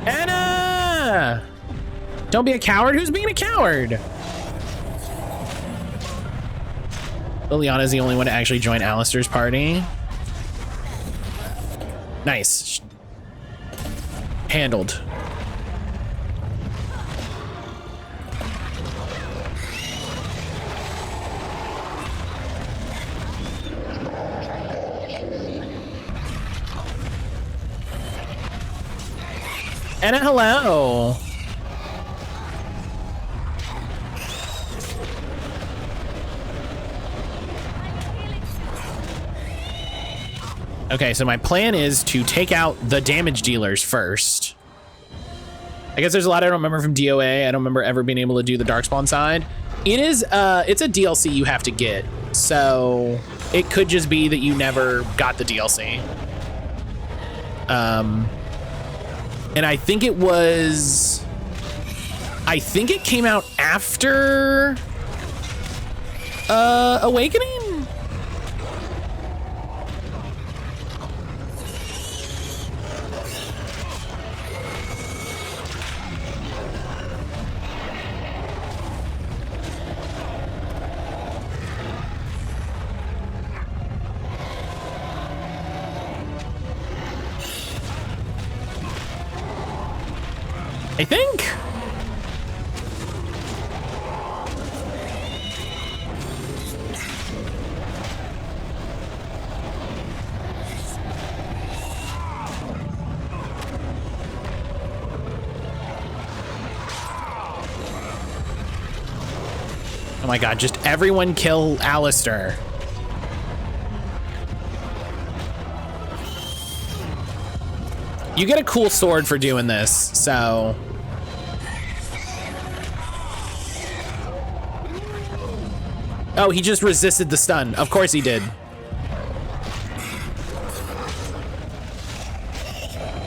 Anna! Don't be a coward. Who's being a coward? Liliana's the only one to actually join Alistair's party. Nice. Handled. Anna, hello. Okay, so my plan is to take out the damage dealers first. I guess there's a lot I don't remember from DOA. I don't remember ever being able to do the Darkspawn side. It is, it's a DLC you have to get. So it could just be that you never got the DLC. And I think it was, I think it came out after Awakening? I think. Oh my God, just everyone kill Alistair. You get a cool sword for doing this, so. Oh, he just resisted the stun. Of course he did.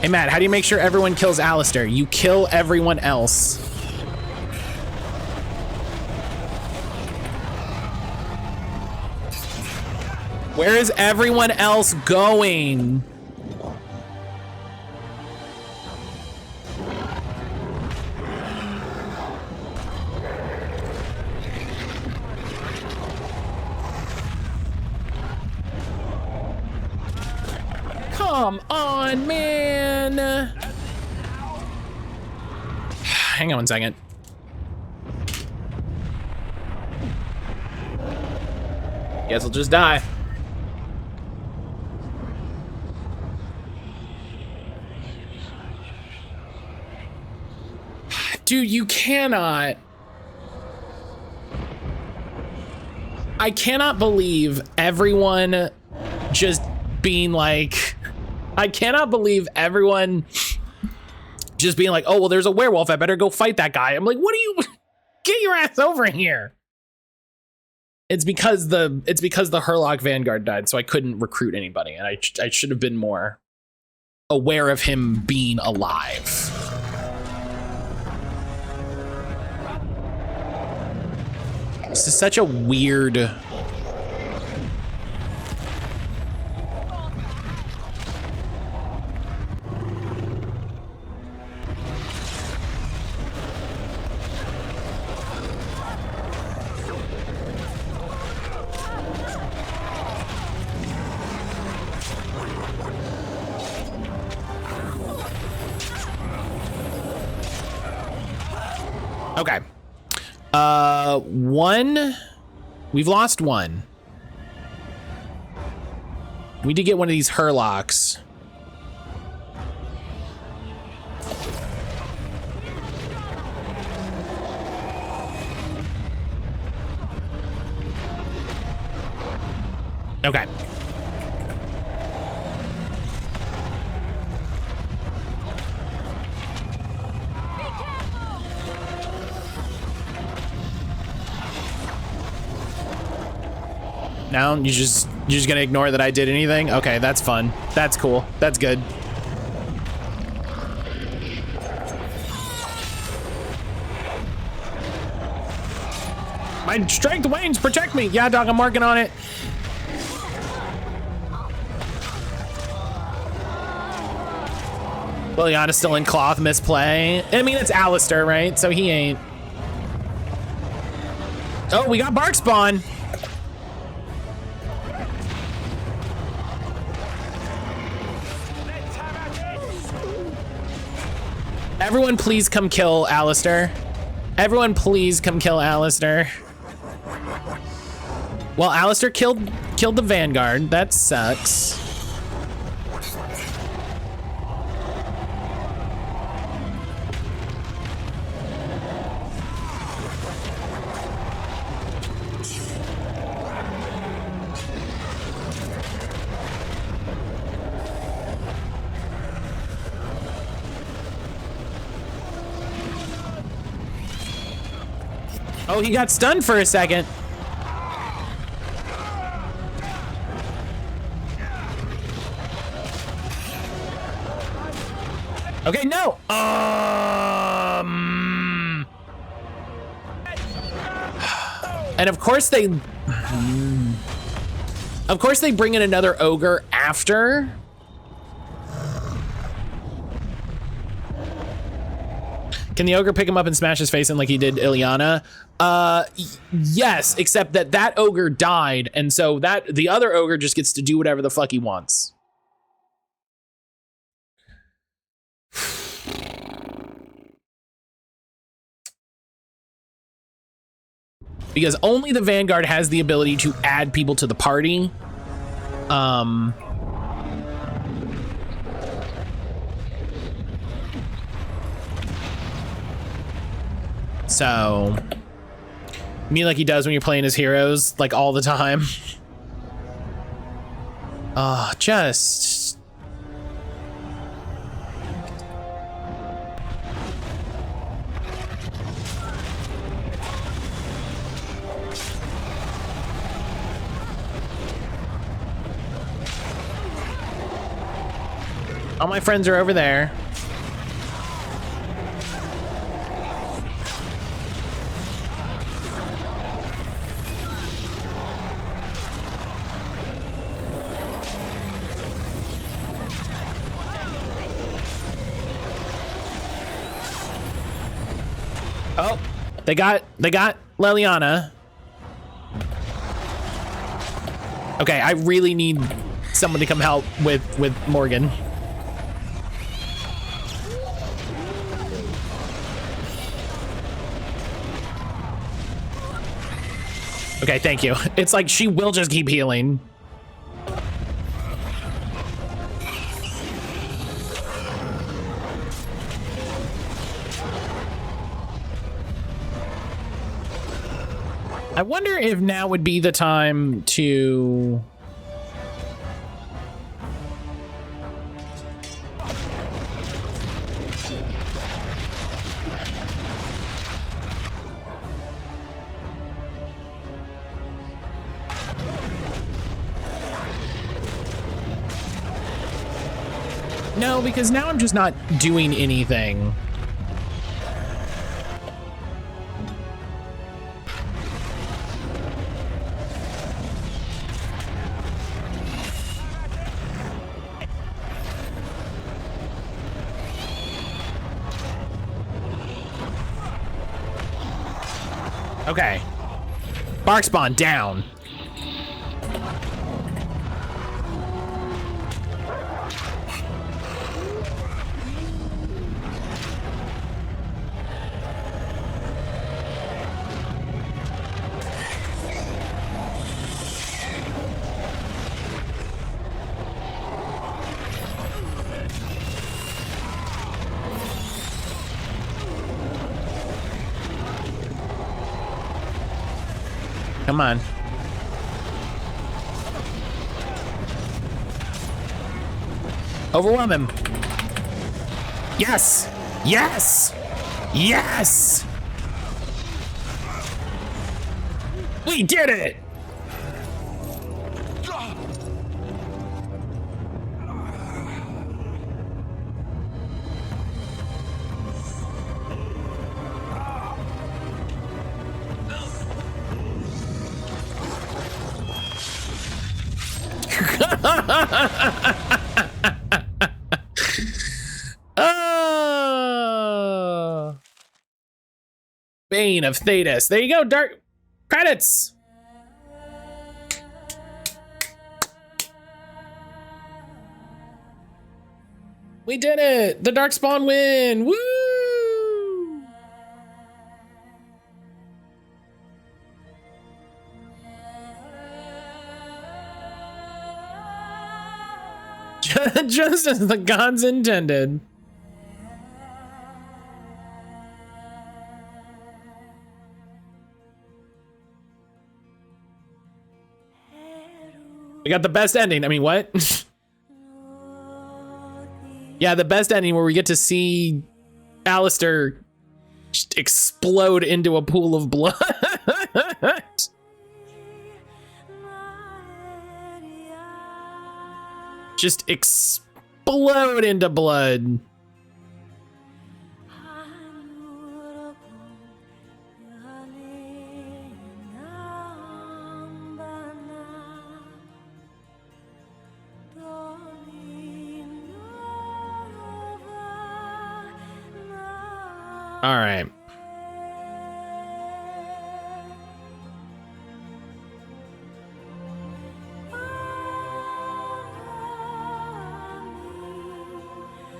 Hey, Matt, how do you make sure everyone kills Alistair? You kill everyone else. Where is everyone else going? Come on, man. Hang on one second. Guess I'll just die. Dude, you cannot. I cannot believe everyone just being like, I cannot believe everyone just being like, oh, well, there's a werewolf. I better go fight that guy. I'm like, what do you, get your ass over here. It's because the Herlock Vanguard died, so I couldn't recruit anybody. And I should have been more aware of him being alive. This is such a weird. Okay. One. We've lost one. We did get one of these Herlocks. Okay. Now you're just gonna ignore that I did anything? Okay, that's fun. That's cool. That's good. My strength wanes, protect me. Yeah, dog, I'm working on it. Liliana's still in cloth misplay. I mean, it's Alistair, right? So he ain't. Oh, we got Bark Spawn. Everyone please come kill Alistair. Everyone please come kill Alistair. Well, Alistair killed the Vanguard. That sucks. Oh, he got stunned for a second. Okay, no. And of course they bring in another ogre after. Can the ogre pick him up and smash his face in like he did Ileana? Yes, except that ogre died, and so the other ogre just gets to do whatever the fuck he wants. Because only the Vanguard has the ability to add people to the party. So, me like he does when you're playing his heroes, like all the time. Just. All my friends are over there. Oh, they got Leliana. Okay, I really need someone to come help with Morgan. Okay, thank you. It's like she will just keep healing. I wonder if now would be the time to... No, because now I'm just not doing anything. Okay. Bark spawn down. Come on. Overwhelm him. Yes! Yes! Yes! We did it! Oh. Bane of Thetis. There you go, Dark credits. We did it. The Darkspawn win. Woo! Just as the gods intended. We got the best ending. I mean, what? Yeah, the best ending where we get to see Alistair just explode into a pool of blood. Just explode into blood. All right.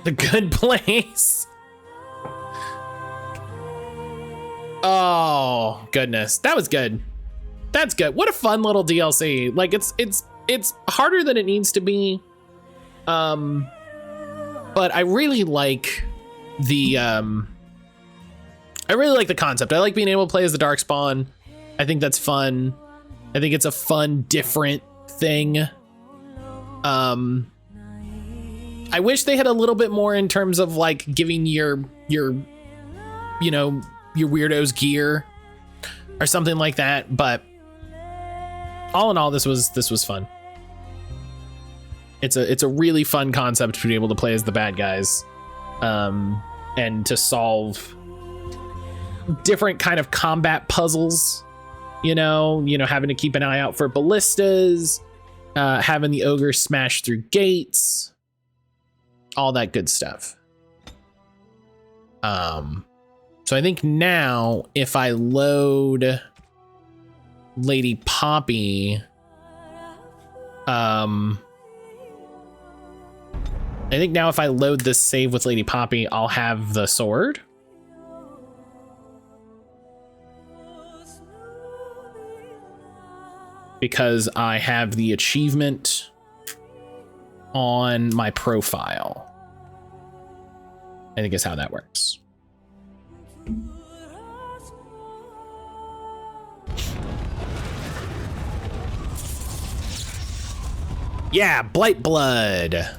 The Good Place. Oh, goodness. That was good. That's good. What a fun little DLC. Like it's harder than it needs to be. But I really like the concept. I like being able to play as the Darkspawn. I think that's fun. I think it's a fun, different thing. I wish they had a little bit more in terms of like giving your you know, your weirdos gear or something like that, but all in all, this was fun. It's a really fun concept to be able to play as the bad guys, and to solve different kind of combat puzzles. You know, having to keep an eye out for ballistas, having the ogre smash through gates, all that good stuff. So I think now if I load Lady Poppy, I think now if I load this save with Lady Poppy, I'll have the sword. Because I have the achievement on my profile. I think is how that works. Yeah, Blight Blood.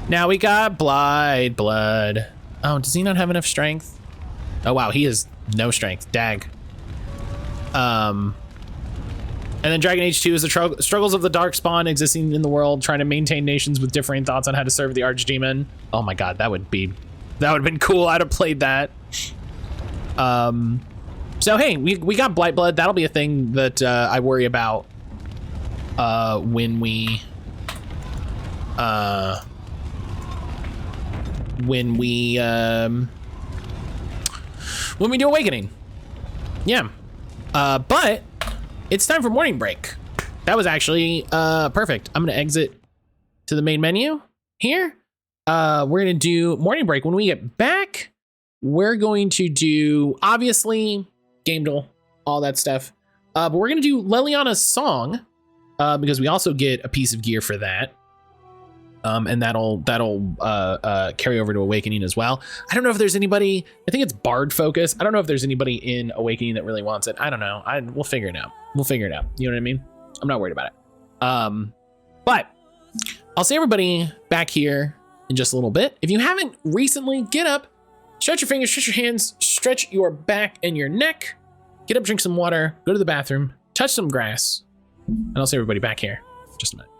Now we got Blight Blood. Oh, does he not have enough strength? Oh wow, he has no strength. Dag. And then Dragon Age 2 is the struggles of the Darkspawn existing in the world, trying to maintain nations with differing thoughts on how to serve the Archdemon. Oh my god, that would have been cool. I'd have played that. So hey, we got Blight Blood. That'll be a thing that I worry about when we do Awakening. Yeah. But it's time for morning break. That was actually perfect. I'm gonna exit to the main menu here. We're gonna do morning break. When we get back, we're going to do, obviously, game duel, all that stuff. But we're gonna do Leliana's song, because we also get a piece of gear for that. And that'll carry over to Awakening as well. I don't know if there's anybody, I think it's Bard focus. I don't know if there's anybody in Awakening that really wants it. I don't know. We'll figure it out. We'll figure it out. You know what I mean? I'm not worried about it. But I'll see everybody back here in just a little bit. If you haven't recently, get up, stretch your fingers, stretch your hands, stretch your back and your neck, get up, drink some water, go to the bathroom, touch some grass, and I'll see everybody back here in just a minute.